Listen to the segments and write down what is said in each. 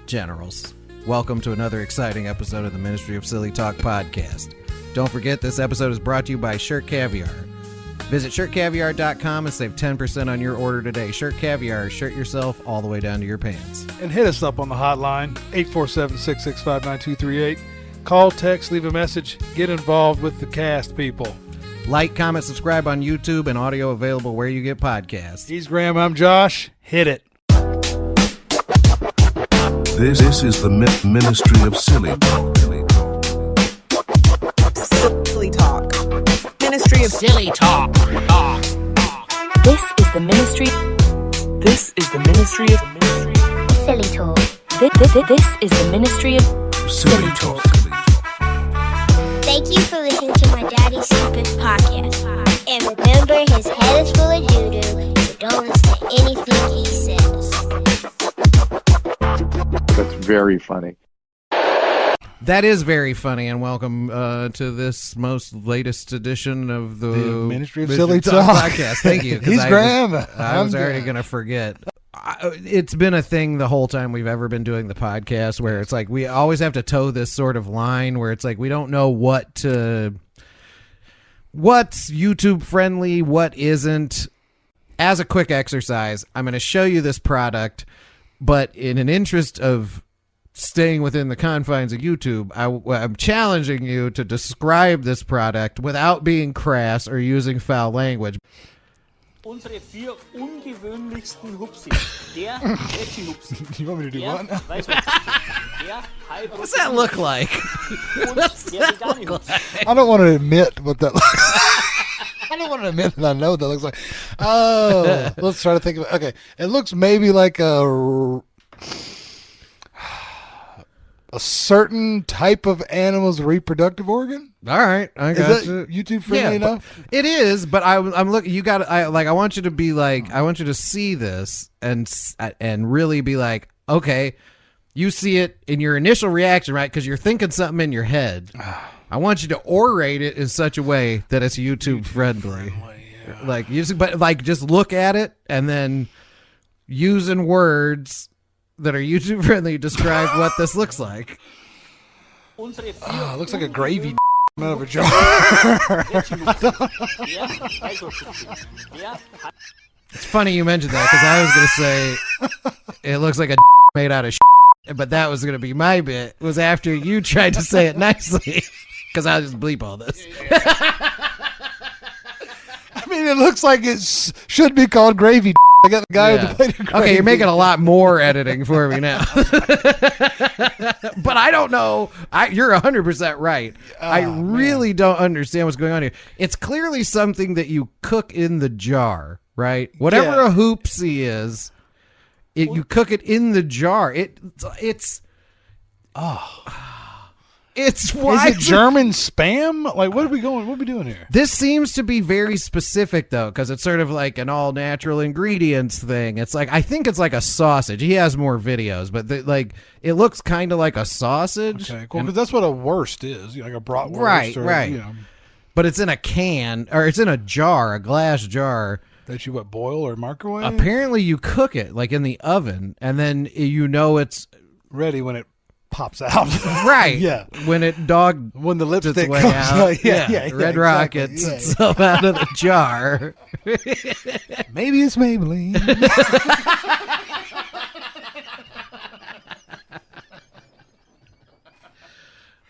Generals, welcome to another exciting episode of the Ministry of Silly Talk podcast. Don't forget, this episode is brought to you by Shirt Caviar. Visit shirtcaviar.com and save 10% on your order today. Shirt Caviar, shirt yourself all the way down to your pants. And hit us up on the hotline, 847-665-9238. Call, text, leave a message. Get involved with the cast, people. Like, comment, subscribe on YouTube, and audio available where you get podcasts. He's Graham, I'm Josh. Hit it. This is the Ministry of Silly Talk. Silly Talk. Ministry of Silly Talk. This is the Ministry. This is the Ministry of Silly Talk. This is the Ministry of Silly Talk. Thank you for listening to my daddy's stupid podcast. And remember, his head is full of doo-doo, so don't listen to anything he says. That's very funny. That is very funny, and welcome to this most latest edition of the Ministry of Silly Talk podcast. Thank you. He's Graham. I was already going to forget. It's been a thing the whole time we've ever been doing the podcast where it's like we always have to toe this sort of line where it's like we don't know what's YouTube friendly, what isn't. As a quick exercise, I'm going to show you this product, but in an interest of staying within the confines of YouTube, I'm challenging you to describe this product without being crass or using foul language. Unsere 4 ungewöhnlichsten Hupsi. Der Veggie Hupsi. You want me to do Der what? Weißwurst-Hupsi. Der High-Protein. What's that look like? What's that look like? I don't want to admit what that looks like. I don't want to admit that I know what that looks like. Oh, let's try to think of it. Okay, it looks maybe like a certain type of animal's reproductive organ. All right, I got Is you. that YouTube friendly enough? It is, but I'm looking. You got. I want you to be like. I want you to see this and really be like, okay, you see it in your initial reaction, right? Because you're thinking something in your head. I want you to orate it in such a way that it's YouTube friendly. Yeah. Like just look at it and then using words that are YouTube friendly describe what this looks like. Unsere 4 It looks like a gravy out of a jar. Veggie Hupsi. Der Weißwurst-Hupsi. Der It's funny you mentioned that because I was going to say it looks like a made out of but that was going to be my bit. It was after you tried to say it nicely because I'll just bleep all this. I mean, it looks like it should be called gravy. I got the guy with the plate of gravy. Okay, you're making a lot more editing for me now. But I don't know. You're 100% right. I really don't understand what's going on here. It's clearly something that you cook in the jar, right? Whatever a Hupsi is, you cook it in the jar. It's why Is it German spam? Like, what are we doing here? This seems to be very specific, though, because it's sort of like an all-natural ingredients thing. It's like, I think it's like a sausage. He has more videos, but it looks kind of like a sausage. Okay, cool. Because that's what a wurst is, like a bratwurst. Right, or, right. You know, But it's in a can, or it's in a jar, a glass jar. that you boil or microwave? Apparently, you cook it, like in the oven, and then it's Ready when it pops out. right. Yeah. When it When the lipstick its way comes out. Yeah, Red exactly. Rockets itself out of the jar. Maybe it's Maybelline.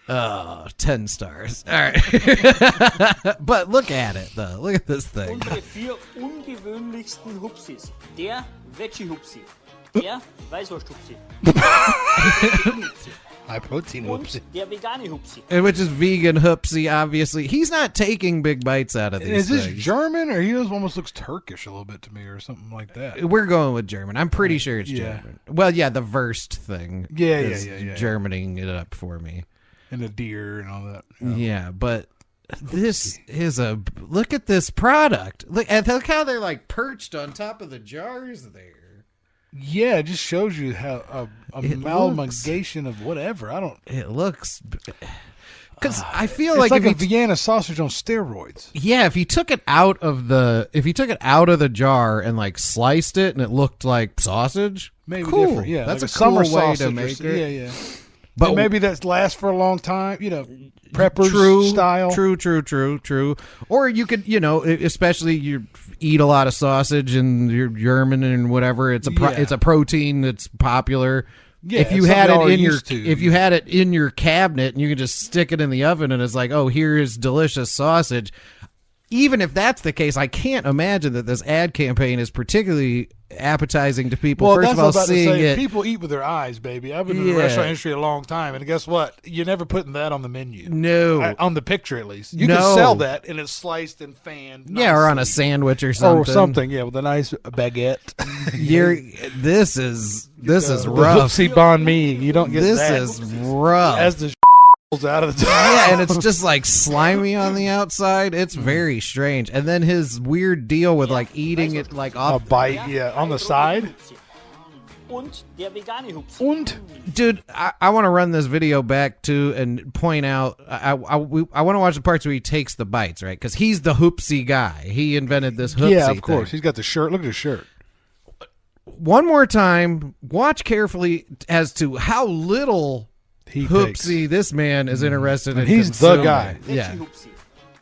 Oh, 10 stars. All right. But look at it, though. Look at this thing. Unsere 4 ungewöhnlichsten Hupsis. Der Veggie Hupsi. Der Weißwurst-Hupsi. High protein whoopsie. Und der vegane Hupsi. Which is vegan Hupsi, obviously. He's not taking big bites out of these Is this things. German, or he almost looks Turkish a little bit to me, or something like that? We're going with German. I'm pretty sure it's Yeah. German. Well, yeah, the Wurst thing is Yeah. Germaning it up for me. And a deer and all that. Yeah, but this is look at this product. Look how they're like perched on top of the jars there. Yeah, it just shows you how a amalgamation of whatever. It looks. Because I feel It's like if a Vienna sausage on steroids. yeah, if you took it out of the jar and like sliced it and it looked like sausage, Maybe cool. different. Yeah, that's like a cool summer way sausage to make it. Yeah, yeah. But And maybe that lasts for a long time. Preppers style. True. Or you could, especially you eat a lot of sausage and you're German and whatever. It's a protein that's popular. Yeah, if you it's had something it y'all are used to. if you had it in your cabinet and you could just stick it in the oven and it's like, oh, here is delicious sausage. Even if that's the case, I can't imagine that this ad campaign is particularly appetizing to people. Well, First that's of all, what I was about to seeing say. it, People eat with their eyes, baby. I've been in the restaurant industry a long time, and guess what? You're never putting that on the menu. no, On the picture, at least. You No. can sell that, and it's sliced and fanned. yeah, or on a nicely. sandwich or something. Or something, yeah, with a nice baguette. This is The rough. Hupsi banh mi. You don't get This that. is rough. As the out of the Yeah, and it's just like slimy on the outside. It's very strange. And then his weird deal with like eating it like a off. bite, yeah, on the side. Und der vegane Hupsi. Und Dude, I want to run this video back to and point out. I want to watch the parts where he takes the bites, right? Because he's the Hupsi guy. He invented this Hupsi. yeah, of course. thing. He's got the shirt. Look at his shirt. One more time, watch carefully as to how little He Hupsi this man is interested in. He's the consuming. guy. Yeah. Veggie Hupsi.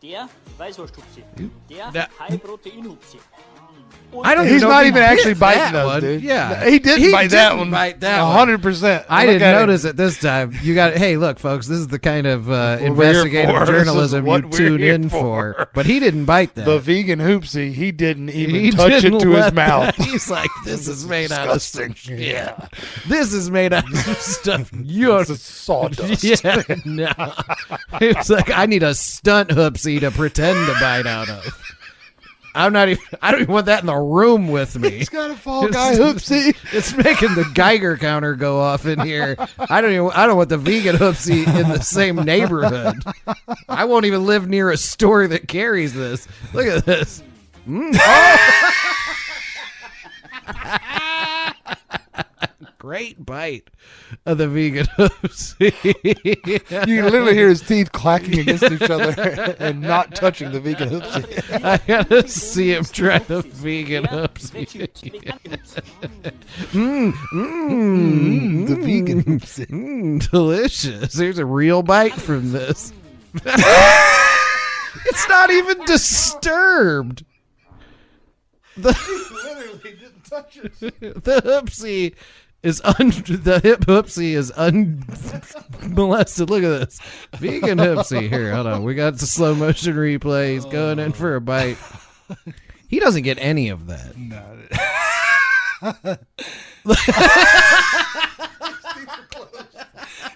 Der Weißwurst-Hupsi. Der That- High-Protein-Hupsi. I don't. He's even know not if he even actually bit biting that those, one. dude. Yeah, He didn't bite that one. Bite that one. 100%. I Look didn't at him. notice it this time. You got. Hey, look, folks. This is the kind of here investigative for. This is journalism you what we're tune here in for. for. But he didn't bite that. The vegan Hupsi, he didn't even He touch didn't it to his let mouth. that- He's like, this is made out of Disgusting. Yeah. This is made out of stuff. You're. It's sawdust. Yeah, no. It's like I need a stunt Hupsi to pretend to bite out of. I'm not even. I don't even want that in the room with me. He's got a fall guy Hupsi. It's making the Geiger counter go off in here. I don't want the vegan Hupsi in the same neighborhood. I won't even live near a store that carries this. Look at this. Great bite of the vegan Hupsi. You can literally hear his teeth clacking against each other and not touching the vegan Hupsi. I gotta see him try the vegan Hupsi. The vegan Hupsi. Delicious. Here's a real bite from this. It's not even disturbed. The Hupsi is the hip Hupsi is unmolested. Look at this vegan Hupsi. Here, hold on. We got the slow motion replay. He's going in for a bite. He doesn't get any of that.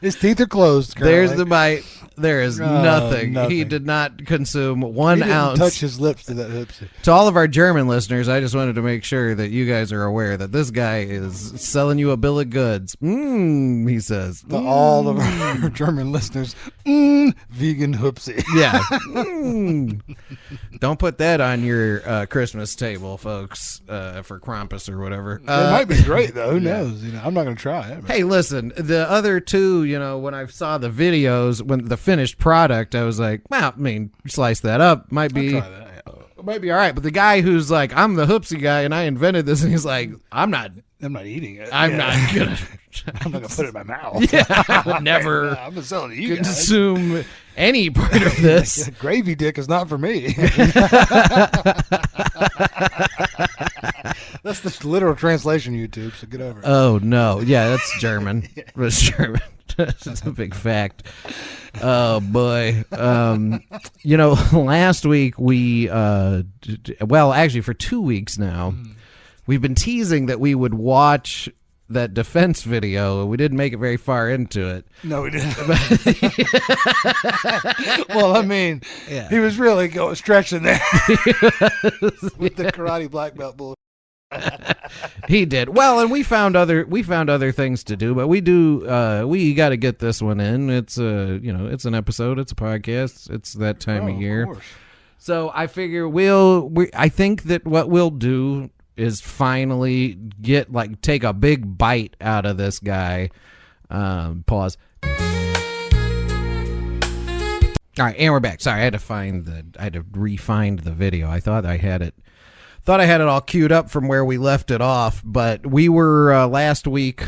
His teeth are closed. Currently. There's the bite. There is nothing. He nothing. did not consume 1 He didn't ounce. touch his lips to that Hupsi. To all of our German listeners, I just wanted to make sure that you guys are aware that this guy is selling you a bill of goods. He says. To all of our German listeners, vegan Hupsi. Yeah. Don't put that on your Christmas table, folks, for Krampus or whatever. It might be great though. Who knows? I'm not going to try it. Hey, listen, the other two, when I saw the videos, when the finished product, I was like, well, I mean, slice that up. Might be, I'll try that, yeah. might be all right. But the guy who's like, I'm the Hupsi guy and I invented this, and he's like, I'm not eating it. I'm Yeah. not gonna. I'm not going to put it in my mouth. Yeah, I would never I'm going to sell it to you guys. consume any part of this. Gravy dick is not for me. That's the literal translation, YouTube, so get over it. Oh no, yeah, that's German. It's German. That's a big fact. Oh boy. Last week we actually for 2 weeks now, we've been teasing that we would watch that defense video. We didn't make it very far into it. No, we didn't. Well, I mean, Yeah. he was really stretching there with the karate black belt bull. He did well, and we found other things to do, but we got to get this one in. It's it's an episode, it's a podcast, it's that time of year. Course. So I figure I think that what we'll do is finally take a big bite out of this guy. Pause. All right, and we're back. Sorry, I had to re-find the video. I thought I had it all queued up from where we left it off, but we were last week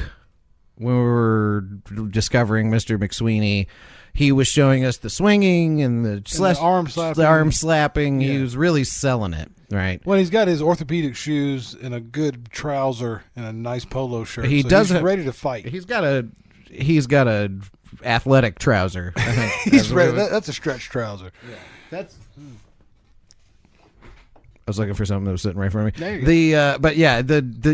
when we were discovering Mr. McSweeney. He was showing us the swinging and the arm slapping. Yeah. He was really selling it, right? Well, he's got his orthopedic shoes and a good trouser and a nice polo shirt. He so does he's have- ready to fight. He's got a athletic trouser. I think. He's ready. That's a stretch trouser. That's. I was looking for something that was sitting right in front of me. There you go. But yeah,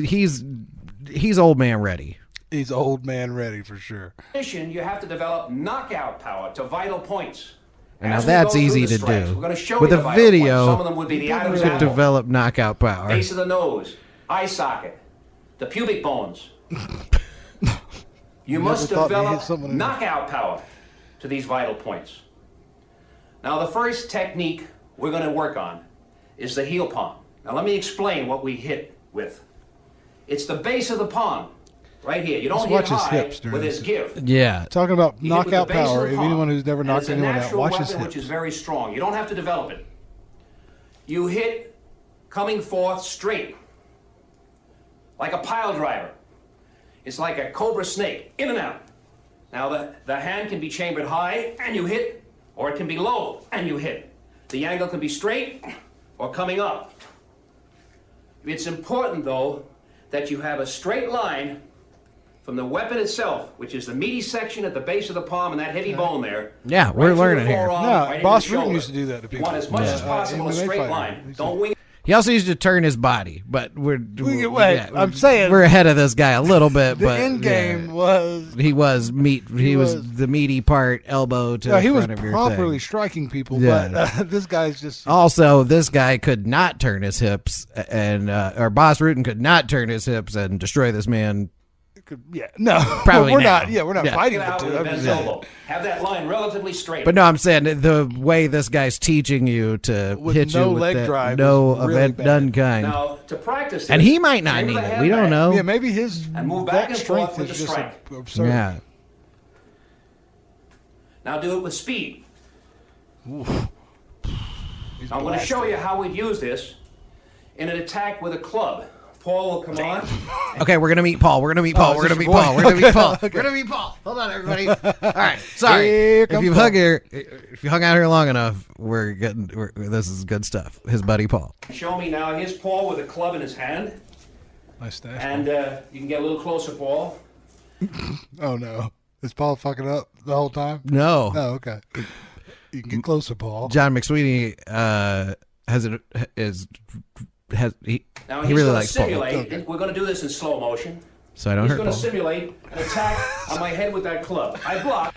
he's old man ready. He's old man ready for sure. In addition, you have to develop knockout power to vital points. And now As we that's go through easy the to strikes, do. We're going to show With you a the vital video, points. Some of them would be the Adam's You could apple, develop knockout power. base of the nose, eye socket, the pubic bones. You must thought to hit develop someone in the- knockout power to these vital points. Now, the first technique we're going to work on is the heel palm. Now, let me explain what we hit with. It's the base of the palm, right here. You don't Just watch hit his high hips during with this. this give. Yeah. Talking about You hit with the knockout base of power. the If palm. anyone who's never And knocked it's a anyone out, natural watch his weapon hips. which is very strong. You don't have to develop it. You hit coming forth straight, like a pile driver. It's like a cobra snake, in and out. Now the hand can be chambered high and you hit, or it can be low and you hit. The angle can be straight or coming up. It's important, though, that you have a straight line from the weapon itself, which is the meaty section at the base of the palm and that heavy bone there. Yeah, we're right through the learning here. forearm, No, right into Boss the Rutan shoulder. used to do that to You people. want as much as possible a MMA straight fighter. line. Don't wing. He also used to turn his body, but I'm saying we're ahead of this guy a little bit. the but end game yeah. was. He was meat. He was the meaty part, elbow to Yeah, he the was front of your properly thing. striking people, Yeah. but this guy's just. Also, this guy could not turn his hips, and or Boss Rutan could not turn his hips and destroy this man. Yeah, no, Probably we're now. not. Yeah, we're not Yeah. fighting Get the out two. with a I'm bent just saying. elbow. Have that line relatively straight. But no, I'm saying the way this guy's teaching you to With hit no you with leg that, drive no is really event bad. done kind. Now, to practice this, And he might not chamber need the it. hand We don't back. know. Yeah, maybe his And move back back and strength forth with is the just strike. absurd. Yeah. Now do it with speed. Now I'm going to show you how we'd use this in an attack with a club. Paul will come on. Okay, we're gonna meet Paul. We're gonna meet Paul. Oh, We're is gonna this meet your boy? Paul. We're gonna meet Okay, Paul. okay. We're gonna meet Paul. Hold on, everybody. All right. Sorry. Here If comes you Paul. hung out here long enough, this is good stuff. His buddy Paul. Show me now. Here's Paul with a club in his hand. Nice stash. And you can get a little closer, Paul. Oh no, is Paul fucking up the whole time? No, Oh, okay. You can get closer, Paul. John McSweeney he Now he's really going to likes Paul. simulate. We're going to do this in slow motion. So I don't He's hurt going to Paul. simulate an attack on my head with that club. I block.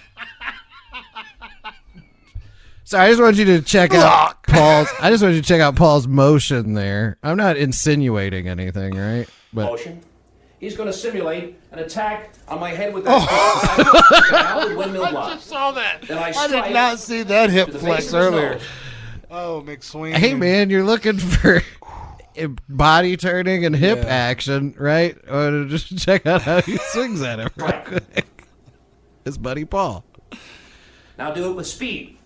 Sorry, I just want you to check out Paul's. I just want you to check out Paul's motion there. I'm not insinuating anything, right? But Motion. He's going to simulate an attack on my head with that club. I block with an outward windmill block. Saw that. Then I I strike did not see that hip to the flex base of his earlier. nose. Oh, McSweeney. hey, man, you're looking for body turning and hip action, right? Or just check out how he swings at it real Right. quick. His buddy Paul. Now do it with speed.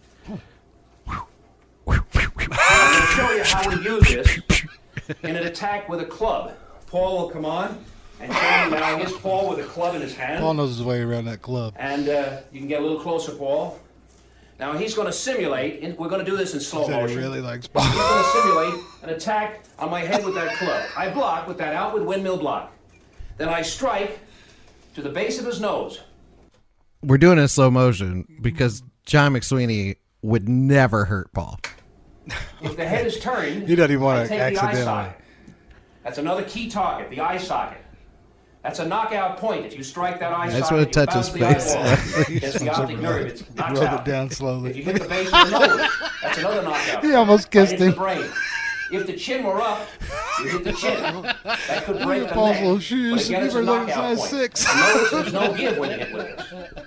I'm going to show you how we use this in an attack with a club. Paul will come on and show me now. Here's Paul with a club in his hand. Paul knows his way around that club. And you can get a little closer, Paul. Now he's going to simulate. We're going to do this in slow He said motion. he really likes He's Paul. going to simulate an attack on my head with that club. I block with that outward windmill block. Then I strike to the base of his nose. We're doing it in slow motion because John McSweeney would never hurt Paul. If the head is turned, He doesn't even want I to take the eye accidentally. socket. That's another key target, the eye socket. That's a knockout point. If you strike that eye I just socket, want to you touch bounce his the face. eyeball against the optic nerve. It knocks Rub out. it down If slowly. you hit the base of the nose, that's another knockout. He almost kissed right into him. the brain. If the chin were up, you hit the chin. That could break the Paul's neck. little But shoes. again, You it's a were like knockout size point. 6. And notice there's no give when you hit with this.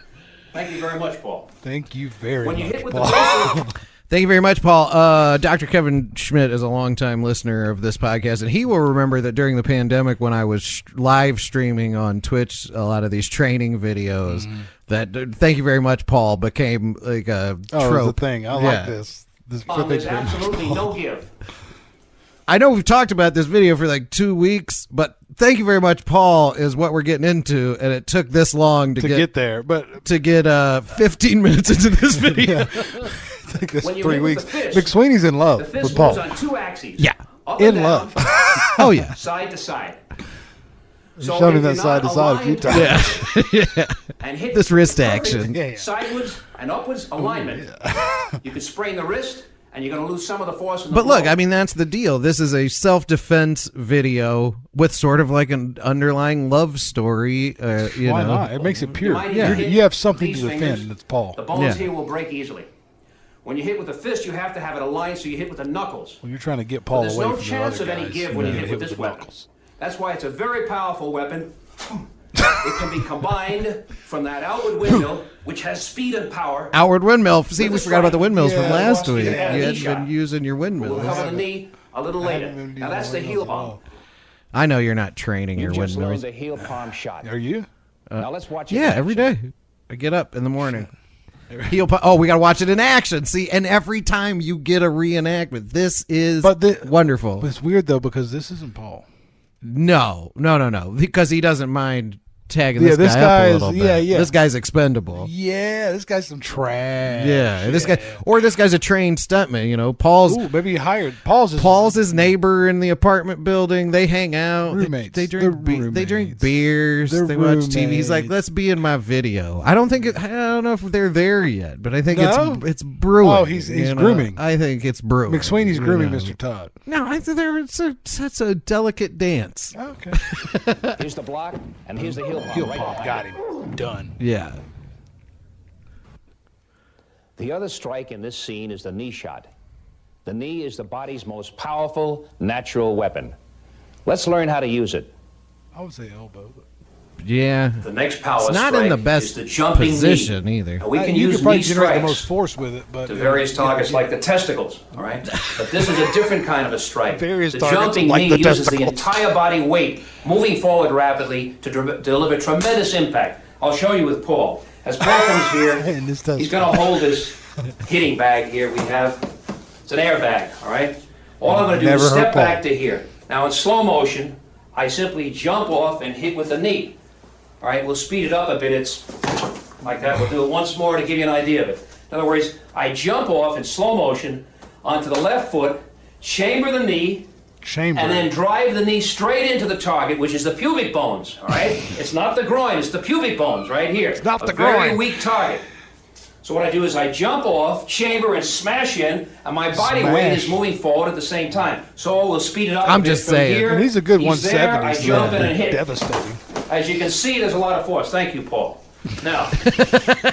Thank you very much, Paul. Thank you very When you much, hit with the Paul. base of Thank you very much, Paul. Dr. Kevin Schmidt is a longtime listener of this podcast, and he will remember that during the pandemic when I was live streaming on Twitch a lot of these training videos, that thank you very much, Paul, became like a trope. The thing. I like this. There's absolutely no give. I know we've talked about this video for like 2 weeks, but thank you very much, Paul, is what we're getting into, and it took this long to get there, but to get 15 minutes into this video. I think it's When you 3 hit with weeks. the fist, McSweeney's in the love fist with Paul. moves on 2 axes. Yeah. Up and In down, love. Oh yeah, side to side. You showed me if that you're side to not side a few aligned times. yeah. and hit This wrist perfect action. Yeah. sideways and upwards alignment. You could sprain the wrist, and you're going to lose some of the force. In the But look, blow. I mean, that's the deal. This is a self-defense video with sort of like an underlying love story. You Why know, not? It makes it pure. might Yeah. hit You have something these to defend, fingers. and it's Paul. The bones Yeah. here will break easily. When you hit with the fist, you have to have it aligned, so you hit with the knuckles. Well, you're trying to get Paul There's away no from chance the of other any guys. give when you hit with this the weapon. knuckles. That's why it's a very powerful weapon. It can be combined from that outward windmill, which has speed and power. outward windmill. See, With we the forgot about the windmills Yeah, from last watch week. the You knee hadn't shot. been using your We'll windmills. cover the knee a little later. haven't been Now that's the using heel windmills at bomb. all. I know you're not training your You just learned windmills. the heel palm shot. Are you? Now let's watch it. Yeah, in every action. day. I get up in the morning. We got to watch it in action. See, and every time you get a reenactment, this is wonderful. But it's weird though because this isn't Paul. No, because he doesn't mind tagging Yeah, this this guy up a guy's- little bit. yeah, yeah. This guy's expendable. Yeah, this guy's some trash. Yeah, this guy's a trained stuntman. You know, Paul's Ooh, maybe he hired Paul's his neighbor in the apartment building. They hang out. Roommates. They drink. They're They drink roommates. beers. They're They watch TV. He's like, roommates. let's be in my video. I don't know if they're there yet, but I think No? it's brewing. Oh, he's you know? grooming. I think it's brewing. McSweeney's you grooming know? Mr. Todd. No, I think that's a delicate dance. Okay. Here's the block, and here's the heel palm. Heel right palm. behind Got it. him. Done. Yeah. The other strike in this scene is the knee shot. The knee is the body's most powerful natural weapon. Let's learn how to use it. I would say elbow. But Yeah. The next power It's not strike in the is best the jumping position knee. either. Now, we can you use could probably knee generate the strikes most force with it, but to various targets yeah. like the testicles, all right? But this is a different kind of a strike. Various the targets jumping like knee the uses the testicles. entire body weight, moving forward rapidly to deliver tremendous impact. I'll show you with Paul. As Paul comes here, And this he's going to hold this hitting bag here we have. It's an airbag, all right? All I'm going to do Never is heard step Paul. back to here. Now in slow motion, I simply jump off and hit with the knee. All right, we'll speed it up a bit. It's like that. We'll do it once more to give you an idea of it. In other words, I jump off in slow motion onto the left foot, chamber the knee, chamber. and then drive the knee straight into the target, which is the pubic bones. All right, it's not the groin; it's the pubic bones right here. It's not the very groin. weak target. So what I do is I jump off, chamber, and smash in, and my body weight is moving forward at the same time. So we'll speed it up. I'm a bit just from saying. Here. And he's a good He's there, 170. I so jump in that'd and be hit. devastating. As you can see, there's a lot of force. Thank you, Paul. Now,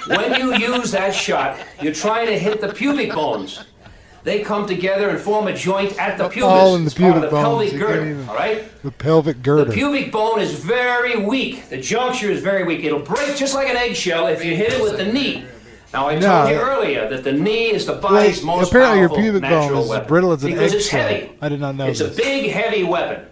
when you use that shot, you're trying to hit the pubic bones. They come together and form a joint at the pubis. All in the It's part of pubic the bones. pelvic You can't girder, even- all right? The pelvic girder. The pubic bone is very weak. The juncture is very weak. It'll break just like an eggshell if you hit it with the knee. Now, I told you earlier that the knee is the body's most apparently your powerful pubic bone natural is as weapon. brittle as an because it's eggshell. heavy. I did not know It's this. a big, heavy weapon.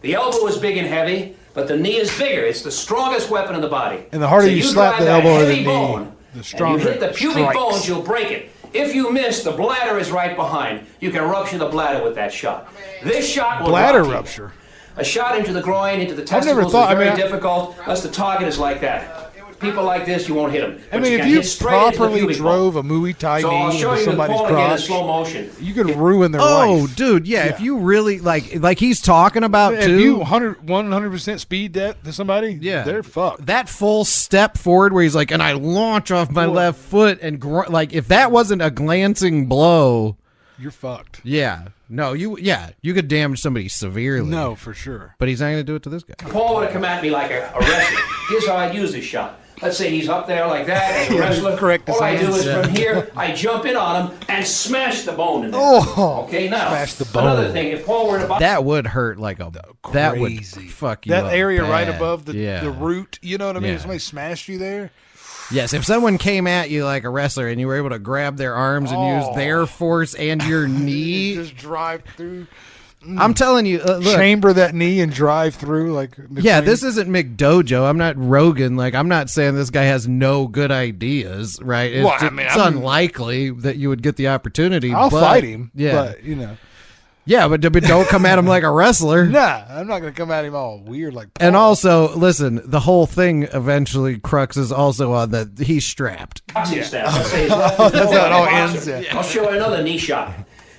The elbow is big and heavy, but the knee is bigger. It's the strongest weapon in the body. And the harder So you slap drive the that elbow or the heavy knee, bone, the and stronger you hit the it pubic strikes. bones, you'll break it. If you miss, the bladder is right behind. You can rupture the bladder with that shot. This shot will Bladder rock you. rupture. A shot into the groin, into the never testicles thought- is very I mean, difficult unless the target is like that. People like this, you won't hit them. I mean, if you properly drove a Muay Thai so I'll knee show into you with somebody's Paul again in crotch, slow motion. you could ruin their Oh, life. dude, yeah, if you really like he's talking about If too. you 100% speed that to somebody, Yeah, they're fucked. That full step forward where he's like, and I launch off my left foot and like if that wasn't a glancing blow, You're fucked. yeah, no, you could damage somebody severely. No, for sure. But he's not going to do it to this guy. Paul would have come at me like a wrestler. Here's how I'd use this shot. let's say he's up there like that as a wrestler. correct All I do science. is from here, I jump in on him and smash the bone in there. Oh, Okay, now, smash the bone. another thing, if Paul were to box... That would hurt like a. That would Crazy. fuck you That up area right bad. above the root, you know what I mean? Yeah. If somebody smashed you there. Yes, if someone came at you like a wrestler and you were able to grab their arms and use their force and your knee, Just drive through. I'm telling you, look, Chamber that knee and drive through like yeah, McQueen. this isn't McDojo. I'm not Rogan. Like, I'm not saying this guy has no good ideas, right? It's, Well, I mean, it's unlikely that you would get the opportunity. I'll but, fight him. Yeah, But, you know. yeah, but don't come at him like a wrestler. Nah, I'm not going to come at him all weird like Paul. And also, listen, the whole thing eventually cruxes also on that he's strapped. boxing staff. Let's say he's left his That's elbow how it all like a ends, boxer. yeah. I'll show you another knee shot.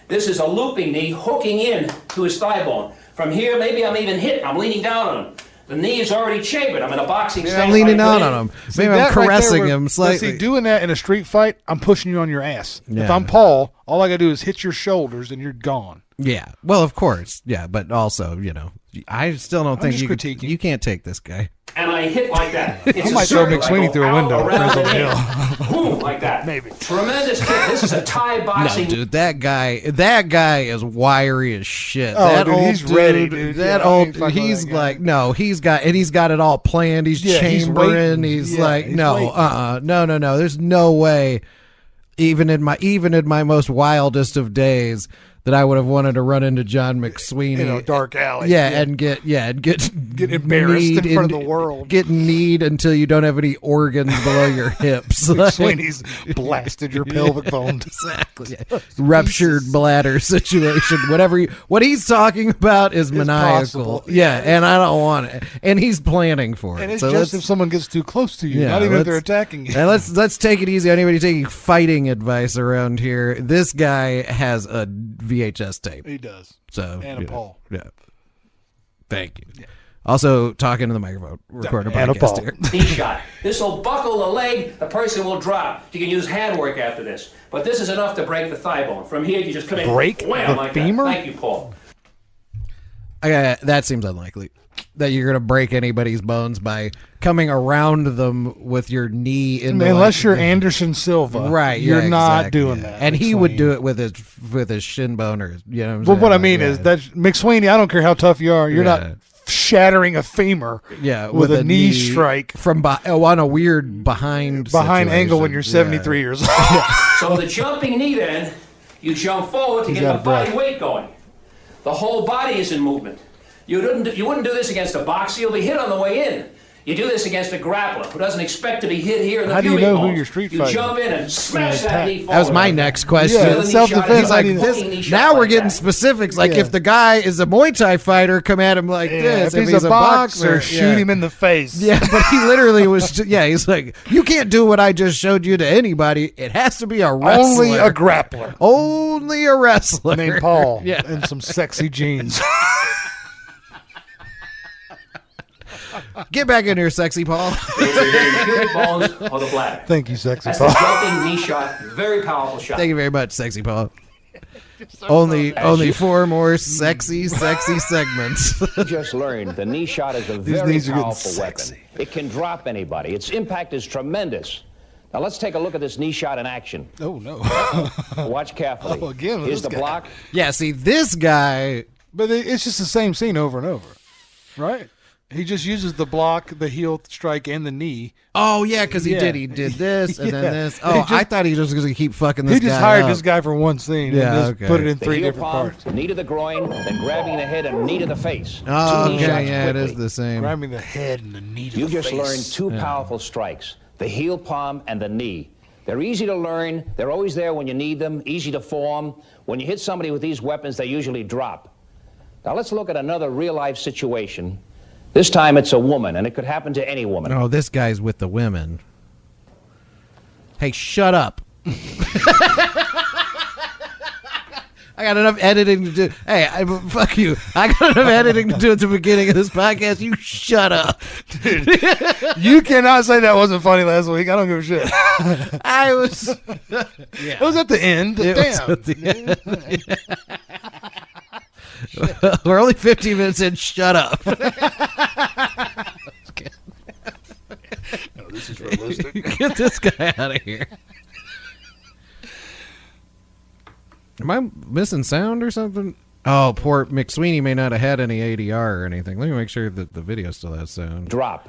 This is a looping knee hooking in to his thigh bone. From here, maybe I'm even hit. I'm leaning down on him. The knee is already chambered. I'm in a boxing stance. I'm leaning right down in. on him. See, Maybe I'm that right there caressing where- him but slightly. See, doing that in a street fight, I'm pushing you on your ass. If Yeah. I'm Paul, all I got to do is hit your shoulders and you're gone. Yeah. Well, of course. Yeah, but also, I still don't think just you could, critiquing. you can't take this guy. And I hit like that. It's I a might throw circle. McSweeney I go through a out window. around Friends on the the head. Boom, like that. Maybe. Tremendous kick. This is a Thai No, boxing. dude, that guy is wiry as shit. Oh, that dude, old he's ready, dude. That Yeah, I old, ain't fucking with he's that guy. like, no, he's got it all planned. He's Yeah, he's chambering. waiting. He's Yeah, like, he's no, waiting. no. There's no way. Even in my most wildest of days, that I would have wanted to run into John McSweeney In a dark alley. Yeah, and get embarrassed in kneed front of the world. Get kneed until you don't have any organs below your hips. McSweeney's blasted your pelvic bones. Exactly. Yeah. Ruptured bladder situation. What he's talking about is maniacal. possible. Yeah, and I don't want it. And he's planning for it. And it's So just let's- if someone gets too close to you, yeah, not even if they're let's- attacking you. And let's take it easy on anybody taking fighting advice around here. This guy has a VHS tape. He does. So And a Paul. Yeah. Thank you. Also talking to the microphone. Recording a And a podcast Paul. here. Knee shot. This will buckle the leg, the person will drop. You can use hand work after this. But this is enough to break the thigh bone. From here, you just come in, Break wham, the like femur? that. Thank you, Paul. That seems unlikely. That you're going to break anybody's bones by coming around them with your knee in Unless you're Anderson Silva. right. You're yeah, not exactly, doing yeah. that. And he would McSweeney. do it with his shin bone or you know. But what I mean yeah. is that McSweeney, I don't care how tough you are, you're Yeah. not shattering a femur yeah with a knee strike from on a weird behind angle when situation. you're 73 Yeah. years old. So the jumping knee then, you jump forward to He's get out the of breath. body weight going. The whole body is in movement. You wouldn't do this against a boxer. You'll be hit on the way in. You do this against a grappler who doesn't expect to be hit here in the How do you viewing know who bones. your street You fighter jump in and smash that attack. knee forward. That was my next question. Yeah, The knee self-defense, shot is He's like, I mean, this, hooking knee shot now we're like getting that. specifics. Like, Yeah. if the guy is a Muay Thai fighter, come at him like this. if he's a boxer, shoot him in the face. Yeah, but he literally was. He's like, you can't do what I just showed you to anybody. It has to be a wrestler. Only a grappler Only a wrestler named Paul Yeah. in some sexy jeans. Get back in here, sexy Paul. It's the pubic bones or the bladder. Thank you, sexy That's Paul. the jumping knee shot. Very powerful shot. Thank you very much, sexy Paul. Only four more sexy segments. You just learned the knee shot is a These very knees are getting powerful sexy. weapon. It can drop anybody. Its impact is tremendous. Now let's take a look at this knee shot in action. Oh, no. Watch carefully. Oh, again, Here's this the guy. block. Yeah, see, this guy. But it's just the same scene over and over, right? He just uses the block, the heel strike, and the knee. Oh yeah, because he Yeah. did this and Yeah. then this. He Oh, just- I thought he was just going to keep fucking this He guy just hired up. this guy for one scene Yeah, and just okay. put it in The 3 heel different palm, parts. knee to the groin, then grabbing the head and knee to the face. Oh, Two knee shots okay, yeah, it quickly. is the same. Grabbing the head and the knee to You the just face. learned two powerful strikes, the heel palm and the knee. They're easy to learn. They're always there when you need them, easy to form. When you hit somebody with these weapons, they usually drop. Now let's look at another real-life situation. This time it's a woman, and it could happen to any woman. Oh, this guy's with the women. Hey, shut up. I got enough editing to do. Hey, fuck you. I got enough editing to do at the beginning of this podcast. You shut up. You cannot say that wasn't funny last week. I don't give a shit. I was. It was at the end. It was Damn. at the We're only 15 minutes in. Shut up. This is realistic. Get this guy out of here. Am I missing sound or something? Oh, poor McSweeney may not have had any ADR or anything. Let me make sure that the video still has sound. Drop.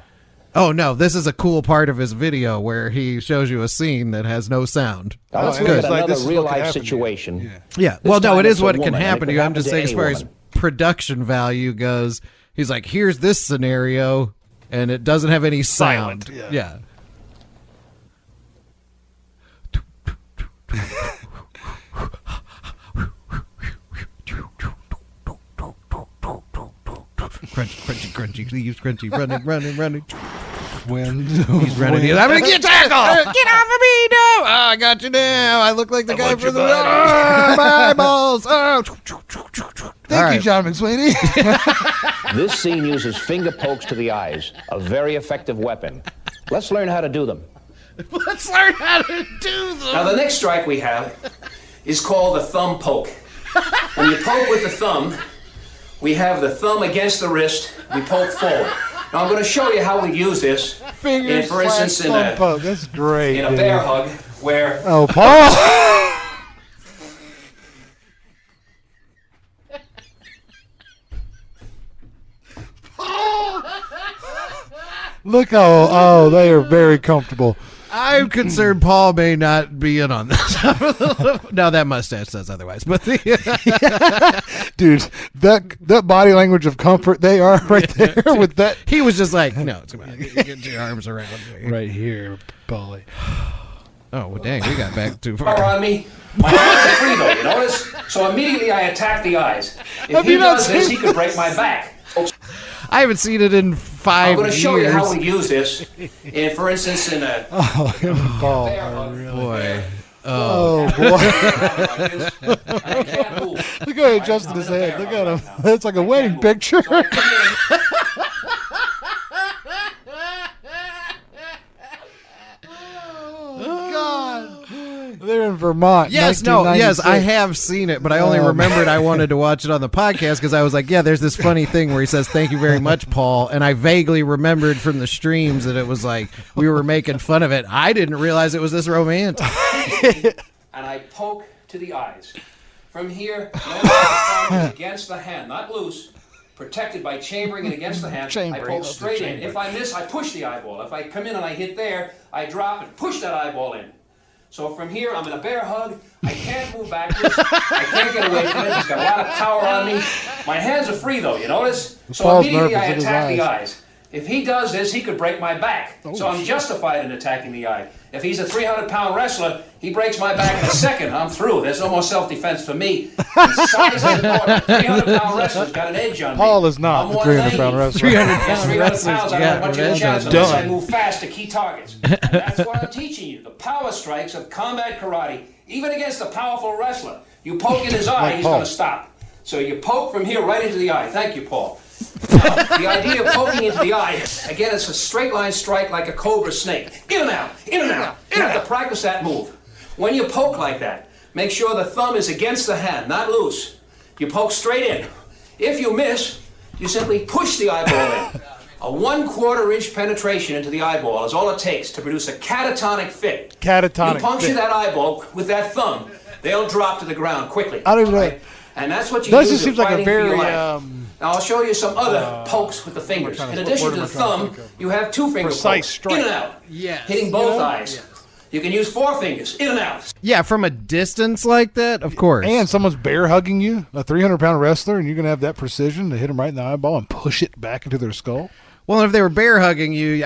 Oh, no, this is a cool part of his video where he shows you a scene that has no sound. Now let's and look it's at like, another this is what real could life happen to you. situation. Yeah. Yeah, This well, no, time it it's is a what can woman, and happen it to you. could I'm just happen saying to as far any as woman. production value goes, he's like, here's this scenario, and it doesn't have any sound. Silent, Yeah. Crunchy, crunchy, leaves, crunchy, running. When He's running. I'm gonna get tackled. Get off of me! No! Oh, I got you now. I look like the guy from the my eyeballs. Oh. Thank you, John McSweeney. This scene uses finger pokes to the eyes, a very effective weapon. Let's learn how to do them. Let's learn how to do them. Now, the next strike we have is called the thumb poke. When you poke with the thumb, we have the thumb against the wrist. We poke forward. Now, I'm going to show you how we use this. Fingers For instance, in thumb poke. That's great. a dude. bear hug, where Oh, Paul. Look how, they are very comfortable. I'm concerned Paul may not be in on this. No, that mustache says otherwise. But Dude, that body language of comfort they are right there with that. he was just like, no, it's about get your arms around me. Right here, Polly. Oh, well, dang, we got back too power far. on me, my hands are free though, you notice? So immediately I attack the eyes. If Have he you not does this, seen he could break my back. I haven't seen it in 5 I'm going to show you years. how we use this. For instance, in a Oh, him and Paul. bear are hug. really- Boy. Oh, boy. I can't move. Look how he adjusted his head. Look at him. It's like a wedding picture. Oh, God. They're in Vermont. Yes, no, yes, I 1996. have seen it, but I only remembered I wanted to watch it on the podcast because I was like, yeah, there's this funny thing where he says, thank you very much, Paul. And I vaguely remembered from the streams that it was like we were making fun of it. I didn't realize it was this romantic. And I poke to the eyes. From here, notice the thumb is against the hand, not loose, protected by chambering it against the hand. Chambering, I poke that's the straight in. chamber. If I miss, I push the eyeball. If I come in and I hit there, I drop and push that eyeball in. So from here, I'm in a bear hug. I can't move backwards. I can't get away from it. He's got a lot of power on me. My hands are free, though, you notice? So Paul's immediately nervous I in his attack the eyes. eyes. If he does this, he could break my back. So I'm justified in attacking the eye. If he's a 300-pound wrestler, he breaks my back in a second. I'm through. There's no more self-defense for me. The size is important. 300-pound wrestler's got an edge on me. Paul is not I'm a 190. 300-pound wrestler. 300 wrestlers, pounds, I yeah, don't have much of a chance done. unless I move fast to key targets. And that's what I'm teaching you. The power strikes of combat karate, even against a powerful wrestler. You poke in his eye, Like he's Paul. going to stop. So you poke from here right into the eye. Thank you, Paul. Now, the idea of poking into the eye, again, it's a straight line strike like a cobra snake. In and out, in and out. You have to practice that move. When you poke like that, make sure the thumb is against the hand, not loose. You poke straight in. If you miss, you simply push the eyeball in. A 1/4 inch penetration into the eyeball is all it takes to produce a catatonic fit. Catatonic You puncture fit. that eyeball with that thumb, they'll drop to the ground quickly. I don't even know. Right? And that's what you That use just in seems like a fighting for your very, life. Now I'll show you some other pokes with the fingers. kind of- In addition what to am the I trying to thumb, think of? you have 2-finger Precise pokes. strike. In and out. Yes. Hitting both You know? eyes. You can use 4 fingers. In and out. Yeah, from a distance like that, of course. And someone's bear hugging you, a 300-pound wrestler, and you're going to have that precision to hit them right in the eyeball and push it back into their skull. Well, if they were bear hugging you,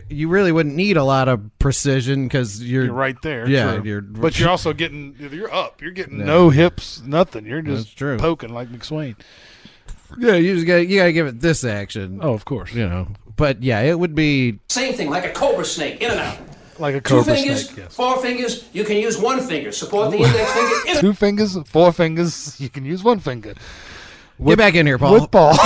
you really wouldn't need a lot of precision because You're right there. Yeah, true. But you're also getting, you're up. You're getting no hips, nothing. You're That's just true. poking like McSwain. Yeah, you gotta give it this action. Oh, of course. You know, but yeah, it would be Same thing, like a cobra snake. In and out. Like a 2 cobra fingers, snake, yes. 4 fingers. You can use 1 finger. Support the index finger. In and 2 fingers, 4 fingers. You can use 1 finger. get back in here, Paul. With ball.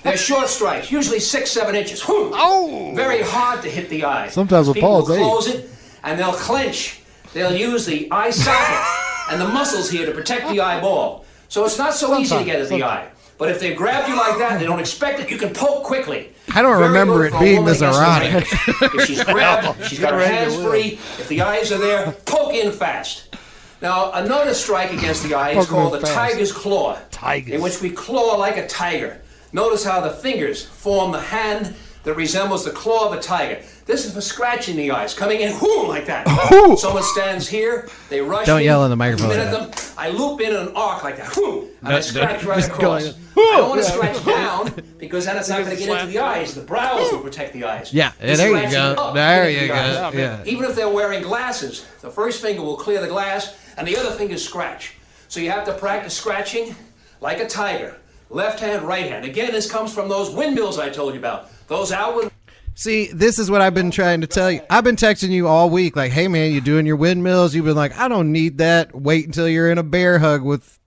They're short strikes, usually 6-7 inches. Whew. Oh! Very hard to hit the eye. Sometimes with People Paul's will age. close it, and they'll clench. They'll use the eye socket and the muscles here to protect the eyeball. So it's not so easy to get at the eye. But if they grab you like that and they don't expect it, you can poke quickly. I don't Very remember good it for a being woman this against the erotic. knife. If she's grabbed, she's got her hands free. If the eyes are there, poke in fast. Now, another strike against the eye is called the tiger's claw, in which we claw like a tiger. Notice how the fingers form the hand that resembles the claw of a tiger. This is for scratching the eyes, coming in, whoo, like that. Someone stands here, they rush Don't in, yell in the microphone. I them, I loop in an arc like that, whoo, and I scratch right just go across. like I don't want to scratch down, because then it's not going to get into the eyes. The brows will protect the eyes. Yeah, You're there you scratching go. up There into you the eyes. go. Yeah. Even if they're wearing glasses, the first finger will clear the glass, and the other finger scratch. So you have to practice scratching like a tiger. Left hand, right hand. Again, this comes from those windmills I told you about. Those outward... See, this is what I've been trying to tell you. I've been texting you all week, like, hey, man, you doing your windmills? You've been like, I don't need that. Wait until you're in a bear hug with